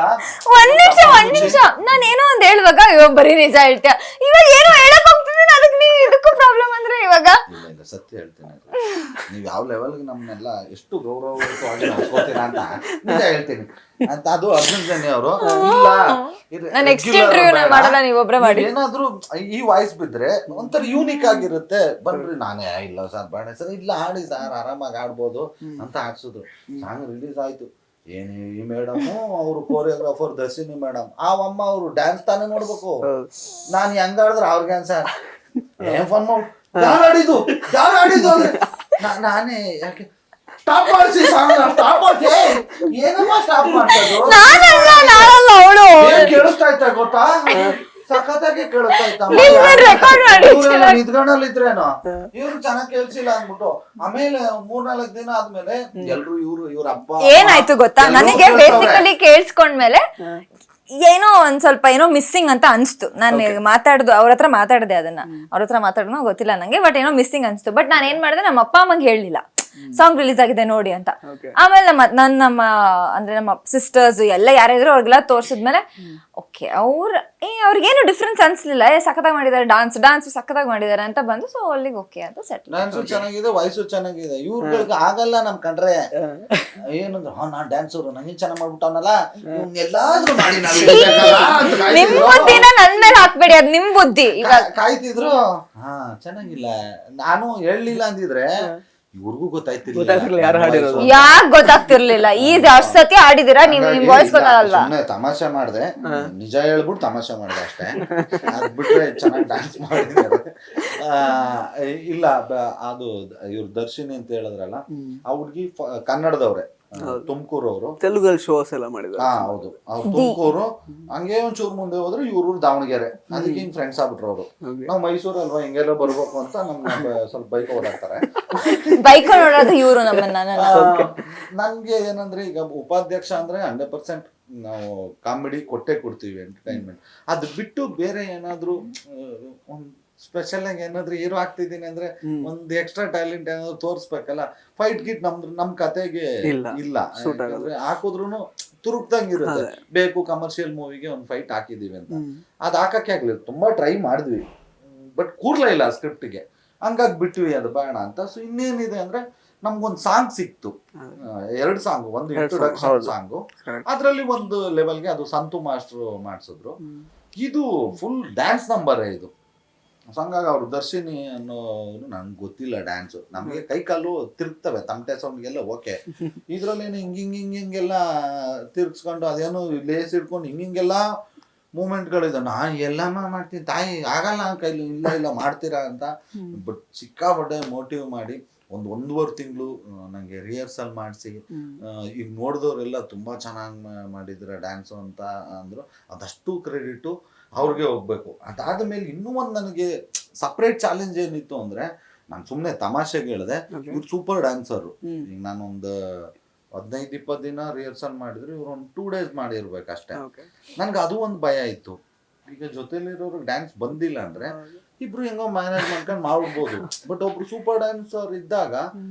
ಒಂದ್ ನಿಮಿಷ ನಾನೇನೋ ಒಂದ್ ಹೇಳುವಾಗ ಇವಾಗ ಬರೀ ನಿಜ ಹೇಳ್ತೀಯ, ಇವಾಗ ಏನೋ ಹೇಳಕ್ ಹೋಗ್ತಿದ್ದೀನಿ ಅದಕ್ಕೆ ನೀವು ಇದಕ್ಕೂ ಪ್ರಾಬ್ಲಮ್ ಅಂದ್ರೆ ಇವಾಗ. ಇಲ್ಲ ಸತ್ಯ ಹೇಳ್ತೇನೆ, ನೀವ್ ಯಾವ ಲೆವೆಲ್ಗೆ ನಮ್ಮನ್ನೆಲ್ಲ ಎಷ್ಟು ಗೌರವವಾಗಿ ನಡ್ಸ್ಕೊತೀರಾ ಅಂತ ನಿಜ ಹೇಳ್ತೀನಿ ಅಂತ. ಅದು ಅರ್ಜುನ್ ಜನ್ಯ ಅವರು ಇಲ್ಲ ನೆಕ್ಸ್ಟ್ ಇಂಟರ್ವ್ಯೂ ಮಾಡಲ್ಲ, ನೀವೊಬ್ರೆ ಮಾಡಿ. ಏನಾದ್ರು ಈ ವಾಯ್ಸ್ ಬಿದ್ರೆ ಒಂಥರ ಯೂನಿಕ್ ಆಗಿರುತ್ತೆ. ಬನ್ರಿ ನಾನೇ ಇಲ್ಲ ಸರ್ ಬೇಡ ಸರ್, ಇಲ್ಲ ಆಡಿ ಸರ್ ಆರಾಮಾಗಿ ಆಡ್ಬೋದು ಅಂತ ಆಡ್ಸಿದ್ರು. ಸಾಂಗ್ ರಿಲೀಸ್ ಆಯ್ತು, ಏನೇ ಈ ಮೇಡಮ್ ಅವರು ಕೋರಿಯೋಗ್ರಾಫರ್ ದರ್ಶಿನಿ ಮೇಡಮ್, ಆ ಅಮ್ಮ ಅವರು ಡ್ಯಾನ್ಸ್ ತಾನೇ ನೋಡ್ಬೇಕು. ನಾನ್ ಹೆಂಗ್ ಆಡಿದ್ರೆ ಅವ್ರಿಗೆ ಸರ್ ಏನ್ ಫನ್ ನೋಡಿ ಯಾರು ಆಡಿದ್ದು ಅಂದ್ರೆ ನಾನೇ ಯಾಕೆ ಸ್ಟಾಪ್ ಮಾಡಿಸಿ ಸ್ಟಾಪ್ ಮಾಡಿ ಏನಮ್ಮ ಸ್ಟಾಪ್ ಮಾಡ್ತದ್ದು ಕೇಳಿಸ್ತಾ ಇತ್ತ ಗೊತ್ತಾ, ಸಖತ್ತಾಗಿ ಕೇಳಿಸ್ತಾ ಇತ್ತ. ನಿದ್ಗಣಲ್ಲಿದ್ರೇನೋ ಇವ್ರು ಚೆನ್ನಾಗ್ ಕೇಳ್ಸಿಲ್ಲ ಅಂದ್ಬಿಟ್ಟು ಆಮೇಲೆ 3-4 ದಿನ ಆದ್ಮೇಲೆ ಎಲ್ರು ಇವ್ರ ಹಬ್ಬ ಏನಾಯ್ತು ಗೊತ್ತಾ, ನನಗೆ ಬೇಸಿಕಲಿ ಕೇಳಿಸ್ಕೊಂಡ್ಮೇಲೆ ಏನೋ ಒಂದ್ ಸ್ವಲ್ಪ ಏನೋ ಮಿಸ್ಸಿಂಗ್ ಅಂತ ಅನ್ಸ್ತು. ನಾನು ಅವ್ರ ಹತ್ರ ಮಾತಾಡಿದೆ, ಅವ್ರ ಹತ್ರ ಮಾತಾಡೋ ಗೊತ್ತಿಲ್ಲ ನಂಗೆ, ಬಟ್ ಏನೋ ಮಿಸ್ಸಿಂಗ್ ಅನ್ಸ್ತು. ಬಟ್ ನಾನು ಏನ್ ಮಾಡಿದೆ, ನಮ್ಮ ಅಪ್ಪ ಅಮ್ಮಂಗೆ ಹೇಳಲಿಲ್ಲ ಸಾಂಗ್ ರಿಲೀಸ್ ಆಗಿದೆ ನೋಡಿ ಅಂತ. ಆಮೇಲೆ ನಮ್ಮ ಅಂದ್ರೆ ನಮ್ಮ ಸಿಸ್ಟರ್ಸ್ ಎಲ್ಲ ಯಾರಿದ್ರು ಅವ್ರಿಗೆಲ್ಲ ತೋರ್ಸಿದ್ಮೇಲೆ ಓಕೆ ಅವ್ರಿಗೇನು ಡಿಫ್ರೆನ್ಸ್ ಅನ್ಸ್ಲಿಲ್ಲ, ಸಖತ್ತಾಗಿ ಮಾಡಿದ್ದಾರೆ, ಡಾನ್ಸ್ ಸಖತ್ತಾಗಿ ಮಾಡಿದ್ದಾರೆ ಅಂತ ಬಂದು. ಸೊ ಅಲ್ಲಿಗೆ ಓಕೆ ಅಂತ ಸೆಟ್. ಡ್ಯಾನ್ಸು ಚೆನ್ನಾಗಿದೆ, ವಾಯ್ಸು ಚೆನ್ನಾಗಿದೆ. ಇವ್ರಿಗೆ ಆಗಲ್ಲ ನಮ್ ಕಂಡ್ರೆ ಏನಂದ್ರೆ ನಾನ್ ಡ್ಯಾನ್ಸರು ನಂಗೆ ಚೆನ್ನಾಗ್ ಮಾಡ್ಬಿಟ್ಟವನಲ್ಲ, ಎಲ್ಲಾದ್ರೂ ಮಾಡಿ ನಿಮ್ ಬುದ್ಧಿನ ನನ್ ಮೇಲೆ ಹಾಕ್ಬೇಡಿ, ಅದ್ ನಿಮ್ ಬುದ್ಧಿ. ಕಾಯ್ತಿದ್ರು. ಚೆನ್ನಾಗಿಲ್ಲ, ನಾನು ಹೇಳಲಿಲ್ಲ ಅಂದಿದ್ರೆ ಇವ್ರಿಗೂ ಗೊತ್ತಾಯ್ತಿರ್ಲಿಲ್ಲ ಯಾಕೆ ಗೊತ್ತಾಗ್ತಿರ್ಲಿಲ್ಲ. ಈಗ ಅಷ್ಟ್ ಸತಿ ಆಡಿದಿರಾ ನೀವು, ನಿಮ್ ವಾಯ್ಸ್ ಗೊತ್ತಾಗಲ್ವಾ? ತಮಾಷೆ ಮಾಡ್ದೆ, ನಿಜ ಹೇಳ್ಬಿಟ್ಟು ತಮಾಷೆ ಮಾಡ್ದೆ ಅಷ್ಟೇ. ಅದ್ ಬಿಟ್ರೆ ಚೆನ್ನಾಗಿ ಡ್ಯಾನ್ಸ್ ಮಾಡಿದ್ದಾರೆ. ಇಲ್ಲ ಅದು ಇವ್ರು ದರ್ಶಿನಿ ಅಂತ ಹೇಳಿದ್ರಲ್ಲ, ಆ ಹುಡ್ಗಿ ಕನ್ನಡದವ್ರೆ, ತುಮಕೂರು ಅವರು, ತೆಲುಗಲ್ಲಿ ಶೋಸ್ ಎಲ್ಲ ಮಾಡಿದ್ರು. ಹೌದು, ಅವ್ರು ತುಮಕೂರು. ಹಂಗೆ ಒಂಚೂರು ಮುಂದೆ ಹೋದ್ರೆ ಇವ್ರು ದಾವಣಗೆರೆ. ಅದಕ್ಕೆ ಹಿಂಗ್ ಫ್ರೆಂಡ್ಸ್ ಆಗ್ಬಿಟ್ರು ಅವರು. ನಾವ್ ಮೈಸೂರು ಅಲ್ವಾ, ಹಿಂಗೆಲ್ಲ ಬರ್ಬೇಕು ಅಂತ ನಮ್ಗೆ ಸ್ವಲ್ಪ ಬೈಕ್ ಓಡಾಡ್ತಾರೆ. ಬೈಕ್ ನೋಡೋದು ಇವ್ರು ನಮ್ಮನ್ನ. ನನ್ಗೆ ಏನಂದ್ರೆ ಈಗ ಉಪಾಧ್ಯಕ್ಷ ಅಂದ್ರೆ 100% ನಾವು ಕಾಮಿಡಿ ಕೊಡ್ತೀವಿ, ಎಂಟರ್ಟೈನ್ಮೆಂಟ್. ಅದು ಬಿಟ್ಟು ಬೇರೆ ಏನಾದ್ರು ಸ್ಪೆಷಲ್ ಆಗಿ ಏನಾದ್ರು ಹೀರೋ ಆಗ್ತಿದ್ದೀನಿ ಅಂದ್ರೆ ಒಂದ್ ಎಕ್ಸ್ಟ್ರಾ ಟ್ಯಾಲೆಂಟ್ ಏನಾದ್ರು ತೋರ್ಸ್ಬೇಕಲ್ಲ. ಫೈಟ್ ಗಿಟ್ ನಮ್ ಕತೆಗೆ ಇಲ್ಲ, ಹಾಕುದ್ರು ತುರುಕ್ದಂಗಿರುತ್ತೆ. ಬೇಕು ಕಮರ್ಷಿಯಲ್ ಮೂವಿಗೆ ಒಂದ್ ಫೈಟ್ ಹಾಕಿದೀವಿ ಅಂತ, ಅದ್ ಹಾಕಕ್ಕೆ ಆಗ್ಲಿಲ್ಲ. ತುಂಬಾ ಟ್ರೈ ಮಾಡಿದ್ವಿ, ಬಟ್ ಕೂರ್ಲೇ ಇಲ್ಲ ಸ್ಕ್ರಿಪ್ಟ್ಗೆ, ಹಂಗಾಗಿ ಬಿಟ್ವಿ, ಅದು ಬೇಡ ಅಂತ. ಸೊ ಇನ್ನೇನಿದೆ ಅಂದ್ರೆ ನಮ್ಗೊಂದ್ ಸಾಂಗ್ ಸಿಕ್ತು, 2 ಸಾಂಗ್, ಒಂದು ಇಂಟ್ರೊಡಕ್ಷನ್ ಸಾಂಗು, ಅದ್ರಲ್ಲಿ ಒಂದು ಲೆವೆಲ್ಗೆ ಅದು ಸಂತು ಮಾಸ್ಟ್ರು ಮಾಡ್ಸಿದ್ರು. ಇದು ಫುಲ್ ಡ್ಯಾನ್ಸ್ ನಂಬರ್ ಇದು ಸಾಂಗಾಗಿ. ಅವ್ರು ದರ್ಶಿನಿ ಅನ್ನೋ ನನ್ಗೆ ಗೊತ್ತಿಲ್ಲ ಡ್ಯಾನ್ಸು, ನಮ್ಗೆ ಕೈ ಕಾಲು ತಿರುಗ್ತವೆ ತಮಟೆ ಸೌಂಡ್ಗೆಲ್ಲ ಓಕೆ. ಇದ್ರಲ್ಲೇನು ಹಿಂಗೆಲ್ಲ ತಿರ್ಗಿಸ್ಕೊಂಡು ಅದೇನು ಲೇಸ್ ಇಟ್ಕೊಂಡು ಹಿಂಗೆಲ್ಲ ಮೂಮೆಂಟ್ಗಳಿದೆ. ನಾನು ಎಲ್ಲಮ್ಮ ಮಾಡ್ತೀನಿ ತಾಯಿ, ಆಗಲ್ಲ ಕೈಲಿ, ಇಲ್ಲ ಮಾಡ್ತೀರಾ ಅಂತ. ಬಟ್ ಸಿಕ್ಕಾಪಟ್ಟೆ ಮೋಟಿವ್ ಮಾಡಿ 1.5 ತಿಂಗಳು ನಂಗೆ ರಿಹರ್ಸಲ್ ಮಾಡಿಸಿ, ಈಗ ನೋಡಿದವರೆಲ್ಲ ತುಂಬಾ ಚೆನ್ನಾಗಿ ಮಾಡಿದ್ರೆ ಡ್ಯಾನ್ಸು ಅಂತ ಅಂದ್ರು. ಅದಷ್ಟು ಕ್ರೆಡಿಟು ಅವ್ರಿಗೆ ಹೋಗ್ಬೇಕು. ಅದಾದ್ಮೇಲೆ ಇನ್ನೂ ಒಂದು ನನಗೆ ಸಪ್ರೇಟ್ ಚಾಲೆಂಜ್ ಏನಿತ್ತು ಅಂದ್ರೆ, ನಾನು ಸುಮ್ಮನೆ ತಮಾಷೆಗೆ ಹೇಳಿದೆ, ಇವ್ರು ಸೂಪರ್ ಡ್ಯಾನ್ಸರು. ಈಗ ನಾನೊಂದು 15-20 ದಿನ ರಿಹರ್ಸಲ್ ಮಾಡಿದ್ರೆ ಇವ್ರು ಒಂದು 2 days ಮಾಡಿರ್ಬೇಕಷ್ಟೇ. ನನ್ಗೆ ಅದು ಒಂದು ಭಯ ಇತ್ತು. ಈಗ ಜೊತೆಲಿರೋರಿಗೆ ಡ್ಯಾನ್ಸ್ ಬಂದಿಲ್ಲ ಅಂದ್ರೆ ಇಬ್ರು ಹೆಂಗೋ ಮ್ಯಾನೇಜ್ ಮಾಡ್ಕೊಂಡು ಮಾಡ್ಬೋದು. ಬಟ್ ಒಬ್ರು ಸೂಪರ್ ಡ್ಯಾನ್ಸರ್ ಇದ್ದಾಗ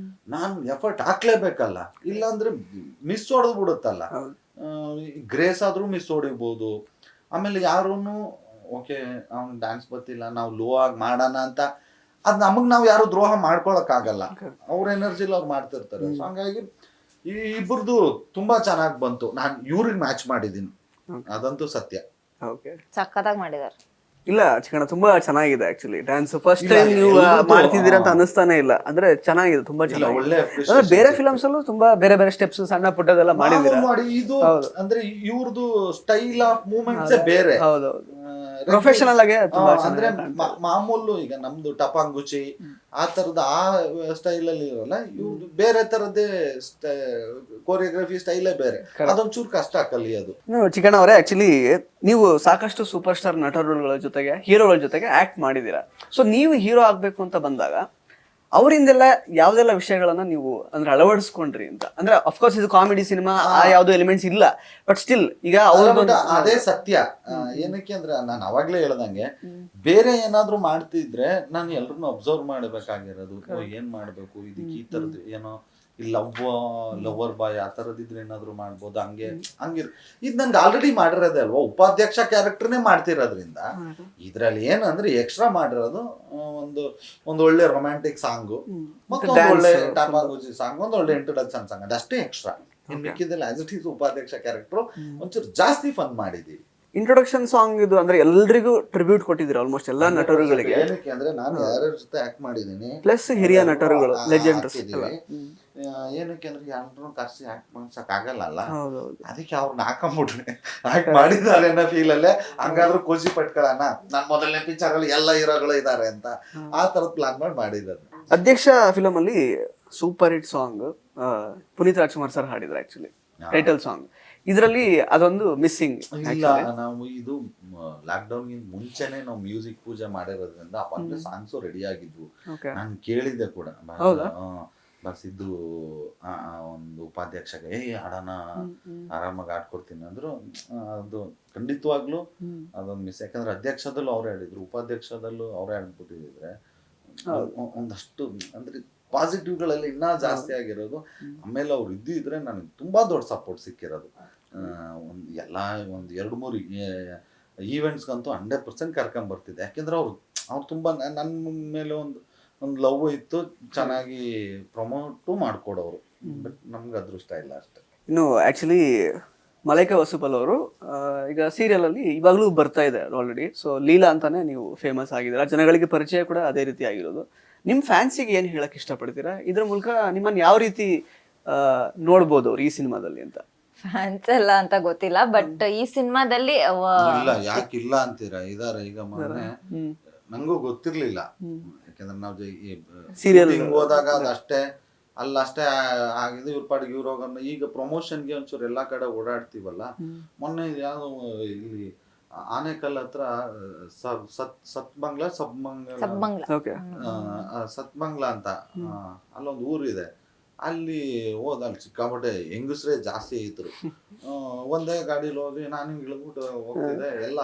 ನಾನು ಎಫರ್ಟ್ ಹಾಕ್ಲೇಬೇಕಲ್ಲ, ಇಲ್ಲಾಂದ್ರೆ ಮಿಸ್ ಹೊಡೆದ್ ಬಿಡುತ್ತಲ್ಲ. ಗ್ರೇಸ್ ಆದ್ರೂ ಮಿಸ್ ಹೊಡಿಬಹುದು. ಆಮೇಲೆ ಯಾರೂ ಓಕೆ ಅವ್ನು ಡ್ಯಾನ್ಸ್ ಬರ್ತಿಲ್ಲ, ನಾವು ಲೋ ಆಗಿ ಮಾಡೋಣ ಅಂತ ಅದ್ ನಮಗ್ ನಾವು ಯಾರು ದ್ರೋಹ ಮಾಡ್ಕೊಳಕ್ ಆಗಲ್ಲ. ಅವ್ರ ಎನರ್ಜಿಲಿ ಅವ್ರು ಮಾಡ್ತಿರ್ತಾರೆ. ಸೊ ಹಂಗಾಗಿ ಈ ಇಬ್ಬರದು ತುಂಬಾ ಚೆನ್ನಾಗಿ ಬಂತು. ನಾನು ಇವ್ರಿಗೆ ಮ್ಯಾಚ್ ಮಾಡಿದೀನಿ, ಅದಂತೂ ಸತ್ಯ. ಸಖತ್ತಾಗಿ ಮಾಡಿದಾರೆ. ಇಲ್ಲ ಚಿಕ್ಕಣ್ಣ, ತುಂಬಾ ಚೆನ್ನಾಗಿದೆ ಆಕ್ಚುಲಿ ಡ್ಯಾನ್ಸ್. ಫಸ್ಟ್ ಟೈಮ್ ನೀವು ಮಾಡ್ತಿದ್ದೀರಾ ಅಂತ ಅನಿಸ್ತಾನೆ ಇಲ್ಲ, ಅಂದ್ರೆ ಚೆನ್ನಾಗಿದೆ, ತುಂಬಾ ಚೆನ್ನಾಗಿದೆ. ಒಳ್ಳೆ ಬೇರೆ ಫಿಲಮ್ಸ್ ಅಲ್ಲೂ ತುಂಬಾ ಬೇರೆ ಬೇರೆ ಸ್ಟೆಪ್ಸ್ ಸಣ್ಣ ಪುಟ್ಟದೆಲ್ಲ ಮಾಡಿದ್ದೀರಾ. ಇದು ಅಂದ್ರೆ ಇವ್ರದ್ದು ಸ್ಟೈಲ್ ಆಫ್ ಮೂವ್ಮೆಂಟ್ಸ್ ಬೇರೆ. ಹೌದೌದು, ಪ್ರೊಫೆಷನಲ್ ಆಗಿ ಅಂದ್ರೆ ಮಾಮೂಲು ಈಗ ನಮ್ದು ಟಪಾಂಗುಚಿ ಆ ತರದ ಆ ಸ್ಟೈಲ್ ಅಲ್ಲಿ ಇರಲ್ಲ, ಇವ್ರದ್ದು ಬೇರೆ ತರದ್ದೇ ಕೋರಿಯೋಗ್ರಫಿ ಸ್ಟೈಲೇ ಬೇರೆ. ಅದೊಂಚೂರು ಕಷ್ಟ ಕಲಿಯೋದು. ಚಿಕ್ಕಣ್ಣ ಅವರೇ, ಆಕ್ಚುಲಿ ನೀವು ಸಾಕಷ್ಟು ಸೂಪರ್ ಸ್ಟಾರ್ ನಟರುಗಳ ಜೊತೆಗೆ, ಹೀರೋಗಳ ಜೊತೆಗೆ ಆಕ್ಟ್ ಮಾಡಿದೀರಾ. ಸೊ ನೀವು ಹೀರೋ ಆಗ್ಬೇಕು ಅಂತ ಬಂದಾಗ ಅವರಿಂದೆಲ್ಲ ಯಾವ್ದೆಲ್ಲ ವಿಷಯಗಳನ್ನ ನೀವು ಅಂದ್ರೆ ಅಳವಡಿಸ್ಕೊಂಡ್ರಿ ಅಂತ? ಅಂದ್ರೆ ಅಫ್ಕೋರ್ಸ್ ಇದು ಕಾಮಿಡಿ ಸಿನಿಮಾ, ಆ ಯಾವ್ದು ಎಲಿಮೆಂಟ್ಸ್ ಇಲ್ಲ, ಬಟ್ ಸ್ಟಿಲ್ ಈಗ ಅದೇ ಸತ್ಯ. ಏನಕ್ಕೆ ಅಂದ್ರೆ ನಾನು ಅವಾಗ್ಲೇ ಹೇಳ್ದಂಗೆ ಬೇರೆ ಏನಾದ್ರು ಮಾಡ್ತಿದ್ರೆ ನಾನು ಎಲ್ರನ್ನೂ ಅಬ್ಸರ್ವ್ ಮಾಡ್ಬೇಕಾಗಿರೋದು, ಏನ್ ಮಾಡ್ಬೇಕು ಇದಕ್ಕೆ, ಈ ತರದ್ ಏನೋ ಈ ಲವರ್ ಬಾಯ್ ಆ ತರದಿದ್ರೆ ಏನಾದ್ರು ಮಾಡ್ಬೋದು, ಹಂಗಿರ್ ಇದು ನನ್ಗೆ ಆಲ್ರೆಡಿ ಮಾಡಿರೋದೇ ಅಲ್ವಾ, ಉಪಾಧ್ಯಕ್ಷ ಕ್ಯಾರೆಕ್ಟರ್ನೇ ಮಾಡ್ತಿರೋದ್ರಿಂದ ಇದ್ರಲ್ಲಿ ಏನಂದ್ರೆ ಎಕ್ಸ್ಟ್ರಾ ಮಾಡಿರೋದು ಒಂದು ಒಳ್ಳೆ ರೊಮ್ಯಾಂಟಿಕ್ ಸಾಂಗು, ಮತ್ತೊಂದು ಒಳ್ಳೆ ಟಾಪಾಗುಜಿ ಸಾಂಗ್, ಒಂದು ಒಳ್ಳೆ ಇಂಟ್ರೊಡಕ್ಷನ್ ಸಾಂಗ್, ಅದಷ್ಟೇ ಎಕ್ಸ್ಟ್ರಾ. ಇನ್ ಮಿಕ್ಕಿದಲ್ಲಿ as it is Upadhyaksha character ಒಂಚೂರು ಜಾಸ್ತಿ ಫನ್ ಮಾಡಿದೀವಿ. ಇಂಟ್ರೊಡಕ್ಷನ್ ಸಾಂಗ್ ಇದು ಅಂದ್ರೆ ಎಲ್ರಿಗೂ ಟ್ರಿಬ್ಯೂಟ್ ಕೊಟ್ಟಿದ್ದೀರಾ ಆಲ್ಮೋಸ್ಟ್ ಎಲ್ಲಾ ನಟರುಗಳಿಗೆ. ಏನಕ್ಕೆ ಅಂದ್ರೆ ನಾನು ಯಾರ್ಯಾರ ಜೊತೆ ಆಕ್ಟ್ ಮಾಡಿದೀನಿ, ಪ್ಲಸ್ ಹಿರಿಯ ನಟರುಗಳು, ಲೆಜೆಂಡ್ಸ್. ಏನಕ್ಕೆ ಅಂದ್ರೆ ಯಾರನ್ನೂ ಕರ್ಸಿ ಆಕ್ಟ್ ಮಾಡ್ಸಕ್ ಆಗಲ್ಲ, ಅದಕ್ಕೆ ಅವ್ರನ್ನ ಹಾಕೊಂಡ್ಬಿಟ್ರೆ ಆಕ್ಟ್ ಮಾಡಿದ್ದಾರೆ ಅನ್ನೋ ಫೀಲ್ ಅಲ್ಲೇ ಹಂಗಾದ್ರೂ ಖುಷಿ ಪಟ್ಕೊಳ್ಳೋಣ, ನಾನ್ ಮೊದಲನೇ ಪಿಕ್ಚರ್ ಅಲ್ಲಿ ಎಲ್ಲ ಹೀರೋಗಳು ಇದಾರೆ ಅಂತ ಆ ತರದ್ ಪ್ಲಾನ್ ಮಾಡಿದ್ದಾರೆ. ಅಧ್ಯಕ್ಷ ಫಿಲಮ್ ಅಲ್ಲಿ super hit song Puneeth Rajkumar sir ಹಾಡಿದ್ರು, ಆಕ್ಚುಲಿ ಟೈಟಲ್ ಸಾಂಗ್. ಇದರಲ್ಲಿ ಅದೊಂದು ಮಿಸ್ಸಿಂಗ್. ಇಲ್ಲ, ನಾವು ಇದು ಲಾಕ್ ಡೌನ್ ಮುಂಚೆನೆ ನಾವು ಮ್ಯೂಸಿಕ್ ಪೂಜೆ ಮಾಡಿರೋದ್ರಿಂದ ಅಪ್ಪಂದ್ರೆ ಸಾಂಗ್ಸು ರೆಡಿ ಆಗಿದ್ವು. ನಾನು ಕೇಳಿದ್ದೆ ಕೂಡ ಬರ್ಸಿದ್ದು ಒಂದು ಉಪಾಧ್ಯಕ್ಷಗೆ, ಆಡೋಣ ಆರಾಮಾಗಿ ಆಡ್ಕೊಡ್ತೀನಿ ಅಂದ್ರು. ಅದು ಖಂಡಿತವಾಗ್ಲೂ ಅದೊಂದು ಮಿಸ್. ಯಾಕಂದ್ರೆ ಅಧ್ಯಕ್ಷದಲ್ಲೂ ಅವ್ರೇ ಹೇಳಿದ್ರು, ಉಪಾಧ್ಯಕ್ಷದಲ್ಲೂ ಅವ್ರೇ ಆಡ್ಬಿಟ್ಟಿದ್ರೆ ಒಂದಷ್ಟು ಅಂದ್ರೆ ಪಾಸಿಟಿವ್ಗಳಲ್ಲಿ ಇನ್ನೂ ಜಾಸ್ತಿ ಆಗಿರೋದು. ಆಮೇಲೆ ಅವ್ರು ಇದ್ದಿದ್ರೆ ನನಗೆ ತುಂಬಾ ದೊಡ್ಡ ಸಪೋರ್ಟ್ ಸಿಕ್ಕಿರೋದು. ಒಂದು 2-3 ಈವೆಂಟ್ಸ್ಗಂತೂ 100% ಕರ್ಕೊಂಬರ್ತಿದ್ದೆ. ಯಾಕೆಂದ್ರೆ ಅವ್ರು ತುಂಬಾ ನನ್ನ ಮೇಲೆ ಒಂದು ಲವ್ ಇತ್ತು, ಚೆನ್ನಾಗಿ ಪ್ರಮೋಟು ಮಾಡ್ಕೊಡೋರು. ಬಟ್ ನಮ್ಗೆ ಅದೃಷ್ಟ ಇಲ್ಲ ಅಷ್ಟೇ. ಇನ್ನು ಆಕ್ಚುಲಿ ಮಲೈಕಾ ವಸುಪಲ್ ಅವರು ಈಗ ಸೀರಿಯಲ್ ಅಲ್ಲಿ ಇವಾಗಲೂ ಬರ್ತಾ ಇದೆ ಆಲ್ರೆಡಿ. ಸೊ ಲೀಲಾ ಅಂತಾನೆ ನೀವು ಫೇಮಸ್ ಆಗಿದ್ದೀರಾ, ಜನಗಳಿಗೆ ಪರಿಚಯ ಕೂಡ ಅದೇ ರೀತಿ ಆಗಿರೋದು. ನಿಮ್ಮ ಫ್ಯಾನ್ಸಿಗೆ ಏನು ಹೇಳಕ್ ಇಷ್ಟಪಡ್ತೀರಾ? ಇದ್ರ ಮೂಲಕ ನಿಮ್ಮನ್ನ ಯಾವ ರೀತಿ ನೋಡ್ಬೋದು ಅವ್ರು ಈ ಸಿನಿಮಾದಲ್ಲಿ ಅಂತ? ಫ್ಯಾನ್ಸ್ ಎಲ್ಲ ಅಂತ ಗೊತ್ತಿಲ್ಲ, ಬಟ್ ಈ ಸಿನಿಮಾದಲ್ಲಿ ಇಲ್ಲ, ಯಾಕಿಲ್ಲ ಅಂತೀರಾ, ಇದಾರೆ. ಈಗ ಮೊನ್ನೆ ನಂಗೂ ಗೊತ್ತಿರ್ಲಿಲ್ಲ, ಯಾಕಂದ್ರೆ ನಾವು ಸೀರಿಯಲ್ ಹೋದಾಗ ಅದಷ್ಟೇ ಅಲ್ಲಷ್ಟೇ ಆಗಿದೆ. ಇವ್ರ ಪಾಡಿಗೆ ಇವ್ರು ಹೋಗೋಣ. ಈಗ ಪ್ರಮೋಷನ್ಗೆ ಒಂಚೂರು ಎಲ್ಲಾ ಕಡೆ ಓಡಾಡ್ತೀವಲ್ಲ. ಮೊನ್ನೆ ಯಾವ್ದು ಇಲ್ಲಿ ಆನೇಕಲ್ ಹತ್ರ ಸತ್ಬಂಗ್ಲಾ ಅಂತ ಅಲ್ಲೊಂದು ಊರಿದೆ. ಅಲ್ಲಿ ಅಲ್ಲಿ ಸಿಕ್ಕಾಪಟ್ಟೆ ಹೆಂಗಸ್ರೇ ಜಾಸ್ತಿ ಇದ್ರು. ಒಂದೇ ಗಾಡಿಲಿ ಹೋಗಿ ನಾನು ಹಿಂಗ್ ಇಳ್ಬಿಟ್ಟು ಹೋಗ್ತಿದ್ದೆ, ಎಲ್ಲ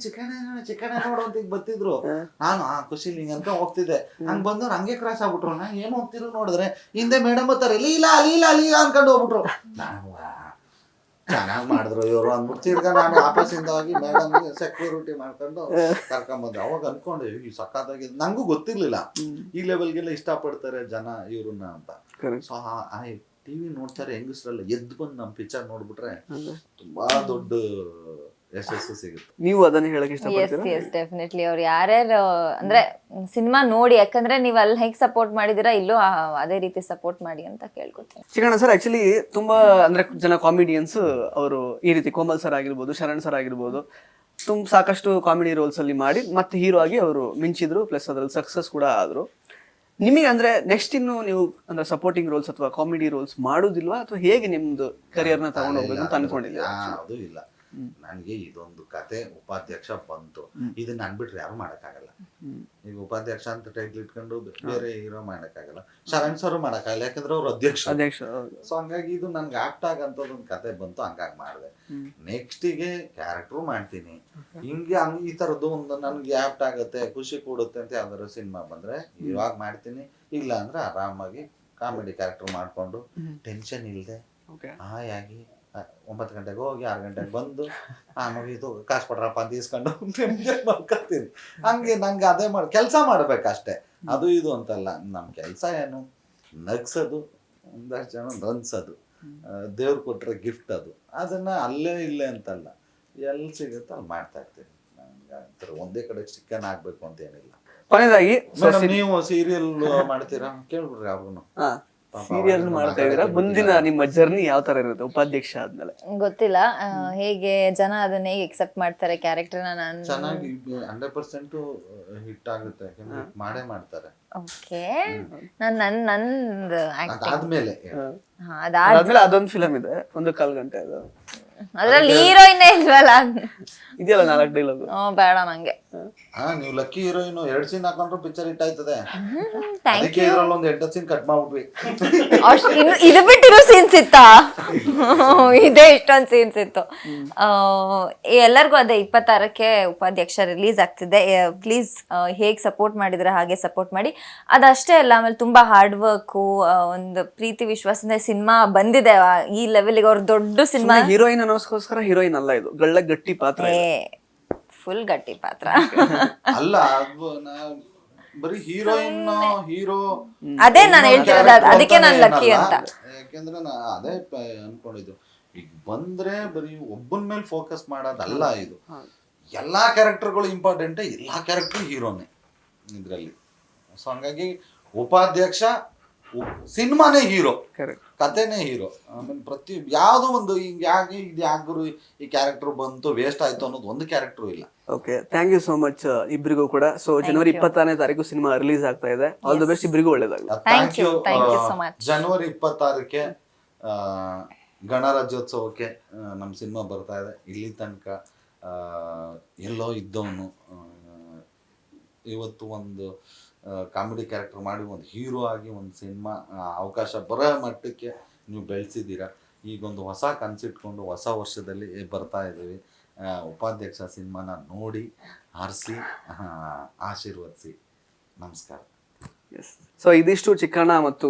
ಚಿಕಣ ನೋಡು ಅಂತ ಈಗ ಬರ್ತಿದ್ರು. ನಾನು ಖುಷಿಲಿ ಹಿಂಗಂತ ಹೋಗ್ತಿದ್ದೆ, ಹಂಗ್ ಬಂದವ್ರು ಹಂಗೆ ಕ್ರಾಸ್ ಆಗ್ಬಿಟ್ರು. ನಾನು ಏನು ಹೋಗ್ತಿರು ನೋಡಿದ್ರೆ ಹಿಂದೆ ಮೇಡಮ್ ಬರ್ತಾರೆ, ಲೀಲಾ ಲೀಲಾ ಲೀಲಾ ಅನ್ಕೊಂಡು ಹೋಗ್ಬಿಟ್ರು. ನಾನು ಚೆನ್ನಾಗಿ ಮಾಡಿದ್ರು ಇವರು ಅಂದ್ಬಿಟ್ಟು ತಿರ್ಗಾ ನಾನು ವಾಪಸ್ಸಿಂದ ಹೋಗಿ ಮೇಡಮ್ ಸೆಕ್ಯೂರಿಟಿ ಮಾಡ್ಕೊಂಡು ಕರ್ಕೊಂಬಂದೆ. ಅವಾಗ ಅನ್ಕೊಂಡೆ ಈ ಸಖತ್ತಾಗಿ, ನಂಗೂ ಗೊತ್ತಿರ್ಲಿಲ್ಲ ಈ ಲೆವೆಲ್ಗೆಲ್ಲ ಇಷ್ಟಪಡ್ತಾರೆ ಜನ ಇವ್ರನ್ನ ಅಂತ. ಸೊ ಟಿವಿ ನೋಡ್ತಾರೆ ಹೆಂಗಸ್ರಲ್ಲ, ಎದ್ದು ಬಂದು ನಮ್ಮ ಪಿಕ್ಚರ್ ನೋಡ್ಬಿಟ್ರೆ ತುಂಬಾ ದೊಡ್ಡ ಯಶಸ್ಸು ಸಿಗುತ್ತೆ. ನೀವು ಅದನ್ನ ಹೇಳಕ್ ಇಷ್ಟಪಡ್ತೀರಾ? Yes definitely. ಅವ್ರು ಯಾರ್ಯಾರು ಅಂದ್ರೆ ಸಿನಿಮಾ ನೋಡಿ, ಯಾಕಂದ್ರೆ ನೀವು ಅಲ್ಲಿ ಹೇಗೆ ಸಪೋರ್ಟ್ ಮಾಡಿದಿರಾ, ಇಲ್ಲೂ ಅದೇ ರೀತಿ ಸಪೋರ್ಟ್ ಮಾಡಿ ಅಂತ ಕೇಳ್ಕೊತೀನಿ. ಚಿಕ್ಕಣ್ಣ ಸರ್ ಆಕ್ಚುಲಿ ತುಂಬಾ ಅಂದ್ರೆ ಜನ ಕಾಮಿಡಿಯನ್ಸ್ ಅವರು ಈ ರೀತಿ ಕೋಮಲ್ ಸರ್ ಆಗಿರ್ಬೋದು, ಶರಣ್ ಸರ್ ಆಗಿರ್ಬೋದು, ಸಾಕಷ್ಟು ಕಾಮಿಡಿ ರೋಲ್ಸ್ ಅಲ್ಲಿ ಮಾಡಿ ಮತ್ತೆ ಹೀರೋ ಆಗಿ ಅವರು ಮಿಂಚಿದ್ರು, ಪ್ಲಸ್ ಅದ್ರಲ್ಲಿ ಸಕ್ಸಸ್ ಕೂಡ ಆದ್ರು. ನಿಮಗೆ ಅಂದ್ರೆ ನೆಕ್ಸ್ಟ್ ಇನ್ನು ನೀವು ಅಂದ್ರೆ ಸಪೋರ್ಟಿಂಗ್ ರೋಲ್ಸ್ ಅಥವಾ ಕಾಮಿಡಿ ರೋಲ್ಸ್ ಮಾಡೋದಿಲ್ವಾ, ಅಥವಾ ಹೇಗೆ ನಿಮ್ದು ಕರಿಯರ್ನ ತಗೊಂಡು ಹೋಗ್ಬೇಕು ಅಂತ ಅನ್ಕೊಂಡಿದ್ದೀರಾ? ಅದು ಇಲ್ಲ, ನನಗೆ ಇದೊಂದು ಕತೆ ಉಪಾಧ್ಯಕ್ಷ ಬಂತು, ಇದನ್ನ ಅನ್ಬಿಟ್ರೆ ಯಾರು ಮಾಡಕ್ಕಾಗಲ್ಲ. ಈಗ ಉಪಾಧ್ಯಕ್ಷ ಅಂತ ಟೈಟ್ಲ್ ಇಟ್ಕೊಂಡು ಬೇರೆ ಹೀರೋ ಮಾಡಕ್ಕಾಗಲ್ಲ, ಶರಣ್ ಸರ್ ಮಾಡಕ್ಕಾಗಲ್ಲ, ಯಾಕಂದ್ರೆ ಅವ್ರು ಅಧ್ಯಕ್ಷ. ಸೊ ಹಂಗಾಗಿ ಇದು ನನ್ಗೆ ಆಪ್ಟ್ ಆಗಂತದೊಂದು ಕತೆ ಬಂತು, ಹಂಗಾಗಿ ಮಾಡಿದೆ. ನೆಕ್ಸ್ಟಿಗೆ ಕ್ಯಾರೆಕ್ಟರ್ ಮಾಡ್ತೀನಿ, ಹಿಂಗೆ ಈ ತರದ್ದು ಒಂದು ನನ್ಗೆ ಆಪ್ಟ್ ಆಗತ್ತೆ, ಖುಷಿ ಕೊಡುತ್ತೆ ಅಂತ ಯಾವ್ದಾದ್ರು ಸಿನಿಮಾ ಬಂದ್ರೆ ಇವಾಗ ಮಾಡ್ತೀನಿ. ಇಲ್ಲ ಅಂದ್ರೆ ಆರಾಮಾಗಿ ಕಾಮಿಡಿ ಕ್ಯಾರೆಕ್ಟರ್ ಮಾಡ್ಕೊಂಡು ಟೆನ್ಷನ್ ಇಲ್ಲದೆ ಹಾಯಾಗಿ 9 ಗಂಟೆಗೆ ಹೋಗಿ 6 ಗಂಟೆಗೆ ಬಂದು ಆಮೇಲೆ ಇದು ಕಾಸು ಕೊಟ್ರಪ್ಪ ಅಂತ ಇಸ್ಕೊಂಡು ಮಾಡ್ಕೊತೀನಿ. ಹಂಗೆ ನಂಗೆ ಅದೇ ಕೆಲಸ ಮಾಡ್ಬೇಕಷ್ಟೆ, ಅದು ಇದು ಅಂತಲ್ಲ. ನಮ್ಮ ಕೆಲಸ ಏನು, ನಗ್ಸೋದು, ಒಂದಷ್ಟು ಜನ ರನ್ಸೋದು, ದೇವ್ರು ಕೊಟ್ರೆ ಗಿಫ್ಟ್ ಅದು. ಅದನ್ನ ಅಲ್ಲೇ ಇಲ್ಲೇ ಅಂತಲ್ಲ, ಎಲ್ಲಿ ಸಿಗುತ್ತೆ ಅಲ್ಲಿ ಮಾಡ್ತಾ ಇರ್ತೀನಿ. ನಂಗೆ ಒಂದೇ ಕಡೆ ಚಿಕನ್ ಆಗ್ಬೇಕು ಅಂತ ಏನಿಲ್ಲ. ಕೊನೆಯದಾಗಿ ನೀವು ಸೀರಿಯಲ್ ಮಾಡ್ತೀರಾ ಕೇಳ್ಬಿಡ್ರಿ ಅವ್ರು. ಸೀರಿಯಲ್ ಮಾಡ್ತಾ ಇದೀರಾ, ಮುಂದಿನ ನಿಮ್ಮ ಜರ್ನಿ ಯಾವ ತರ ಇರುತ್ತೆ ಉಪಾಧ್ಯಕ್ಷ ಆದ್ಮೇಲೆ? ಗೊತ್ತಿಲ್ಲ, ಹೇಗೆ ಜನ ಅದನ್ನ ಹೇಗೆ ಎಕ್ಸೆಪ್ಟ್ ಮಾಡ್ತಾರೆ ಕ್ಯಾರೆಕ್ಟರ್ನ. ನಾನು ಚೆನ್ನಾಗಿ 100% ಹಿಟ್ ಆಗುತ್ತೆ, ಯಾಕಂದ್ರೆ ಮಾಡೇ ಮಾಡ್ತಾರೆ. ಓಕೆ, ನಂದು ಅದಾದ್ಮೇಲೆ ಅದಾದ್ಮೇಲೆ ಅದೊಂದು ಫಿಲಮ್ ಇದೆ 1 ಕಾಲ್ ಗಂಟೆ ಅದು. ಅದ್ರಲ್ಲಿ ಹೀರೋಯಿನ್ ಇಲ್ವಲ್ಲ. ಇದೆಯಲ್ಲ 4 ಡೈಲಾಗ್. ಬೇಡ ನಂಗೆ. ನೀವು ಲಕ್ಕಿ ಹೀರೋಯಿನ್ 2 ಸೀನ್ ಹಾಕೊಂಡ್ರು ಪಿಕ್ಚರ್ ಹಿಟ್ ಆಯ್ತದೆ. ಥ್ಯಾಂಕ್ ಅದಕ್ಕೆ ಇದ್ರಲ್ಲಿ ಒಂದು 8 ಸೀನ್ ಕಟ್ ಮಾಡ್ಬಿಟ್ವಿ. ಇದು ಬಿಟ್ಟಿರೋ ಸೀನ್ಸ್ ಇತ್ತಾ? ಇದೇ ಇಷ್ಟೊಂದು ಸೀನ್ಸ್ ಇತ್ತು. ಎಲ್ಲರಿಗೂ ಅದೇ 26ಕ್ಕೆ ಉಪಾಧ್ಯಕ್ಷ ರಿಲೀಸ್ ಆಗ್ತಿದೆ. ಪ್ಲೀಸ್ ಹೇಗೆ ಸಪೋರ್ಟ್ ಮಾಡಿದ್ರೆ ಹಾಗೆ ಸಪೋರ್ಟ್ ಮಾಡಿ. ಅದಷ್ಟೇ ಅಲ್ಲ, ಆಮೇಲೆ ತುಂಬಾ ಹಾರ್ಡ್ ವರ್ಕು, ಒಂದು ಪ್ರೀತಿ ವಿಶ್ವಾಸದಿಂದ ಸಿನಿಮಾ ಬಂದಿದೆ ಈ ಲೆವೆಲ್ಗೆ. ಅವ್ರ ದೊಡ್ಡ ಸಿನಿಮಾ. ಹೀರೋಯಿನ್ ಅನ್ನೋಸ್ಕೋಸ್ಕರ ಹೀರೋಯಿನ್ ಅಲ್ಲ ಇದು, ಗಟ್ಟಿ ಪಾತ್ರ. ಫುಲ್ ಗಟ್ಟಿ ಪಾತ್ರ. ಅಲ್ಲ ಬರೀ ಹೀರೋಯಿನ್ ಹೀರೋ. ಅದೇ ನಾನು ಹೇಳ್ತಿರೋದು, ಅದಕ್ಕೆ ನಾನು ಲಕ್ಕಿ ಅಂತ. ಯಾಕೆಂದ್ರೆ ನಾ ಅದೇ ಅನ್ಕೊಂಡಿದ್ದು, ಈಗ ಬಂದ್ರೆ ಬರೀ ಒಬ್ಬನ ಮೇಲೆ ಫೋಕಸ್ ಮಾಡೋದಲ್ಲ ಇದು. ಎಲ್ಲಾ ಕ್ಯಾರೆಕ್ಟರ್ಗಳು ಇಂಪಾರ್ಟೆಂಟ್, ಎಲ್ಲಾ ಕ್ಯಾರೆಕ್ಟರ್ ಹೀರೋನೇ ಇದ್ರಲ್ಲಿ. ಸೊ ಹಂಗಾಗಿ ಉಪಾಧ್ಯಕ್ಷ ಸಿನಿಮಾನೇ ಹೀರೋ, ಕಥೆನೇ ಹೀರೋ. ಆಮೇಲೆ ಪ್ರತಿ ಯಾವ್ದೋ ಒಂದು ಹಿಂಗೆ ಇದು ಯಾರು ಈ ಕ್ಯಾರೆಕ್ಟರ್ ಬಂತು ವೇಸ್ಟ್ ಆಯ್ತು ಅನ್ನೋದು ಒಂದು ಕ್ಯಾರೆಕ್ಟರ್ ಇಲ್ಲ. Okay, thank you so much ಇಬ್ಬರಿಗೂ ಕೂಡ. ಸೊ ಜನವರಿ 26ನೇ ತಾರೀಕು ಸಿನಿಮಾ ರಿಲೀಸ್ ಆಗ್ತಾ ಇದೆ. ಆಲ್ ದ ಬೆಸ್ಟ್ ಇಬ್ಬರಿಗೂ, ಒಳ್ಳೇದಾಗಲಿ. Thank you. so much. ಜನವರಿ 26ಕ್ಕೆ ಗಣರಾಜ್ಯೋತ್ಸವಕ್ಕೆ ನಮ್ಮ ಸಿನಿಮಾ ಬರ್ತಾ ಇದೆ. ಇಲ್ಲಿ ತನಕ ಎಲ್ಲೋ ಇದ್ದವನು ಇವತ್ತು ಒಂದು ಕಾಮಿಡಿ ಕ್ಯಾರೆಕ್ಟರ್ ಮಾಡಿ ಒಂದು ಹೀರೋ ಆಗಿ ಒಂದು ಸಿನಿಮಾ ಅವಕಾಶ ಬರೋ ಮಟ್ಟಕ್ಕೆ ನೀವು ಬೆಳೆಸಿದ್ದೀರಾ. ಈಗೊಂದು ಹೊಸ ಕನ್ಸಿಟ್ಕೊಂಡು ಹೊಸ ವರ್ಷದಲ್ಲಿ ಬರ್ತಾ ಇದ್ದೀವಿ. ಉಪಾಧ್ಯಕ್ಷ ಸಿನಿಮಾನ ನೋಡಿ ಹರಿಸಿ ಆಶೀರ್ವದಿಸಿ. ನಮಸ್ಕಾರ. ಸೊ ಇದಿಷ್ಟು ಚಿಕ್ಕಣ್ಣ ಮತ್ತು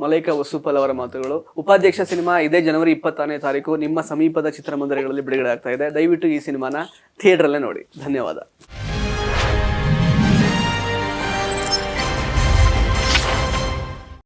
ಮಲೈಕಾ ವಸುಪಲ್ ಅವರ ಮಾತುಗಳು. ಉಪಾಧ್ಯಕ್ಷ ಸಿನಿಮಾ ಇದೇ ಜನವರಿ 26ನೇ ತಾರೀಕು ನಿಮ್ಮ ಸಮೀಪದ ಚಿತ್ರಮಂದಿರಗಳಲ್ಲಿ ಬಿಡುಗಡೆ ಆಗ್ತಾ ಇದೆ. ದಯವಿಟ್ಟು ಈ ಸಿನಿಮಾನ ಥಿಯೇಟರ್ ಅಲ್ಲೇ ನೋಡಿ. ಧನ್ಯವಾದ.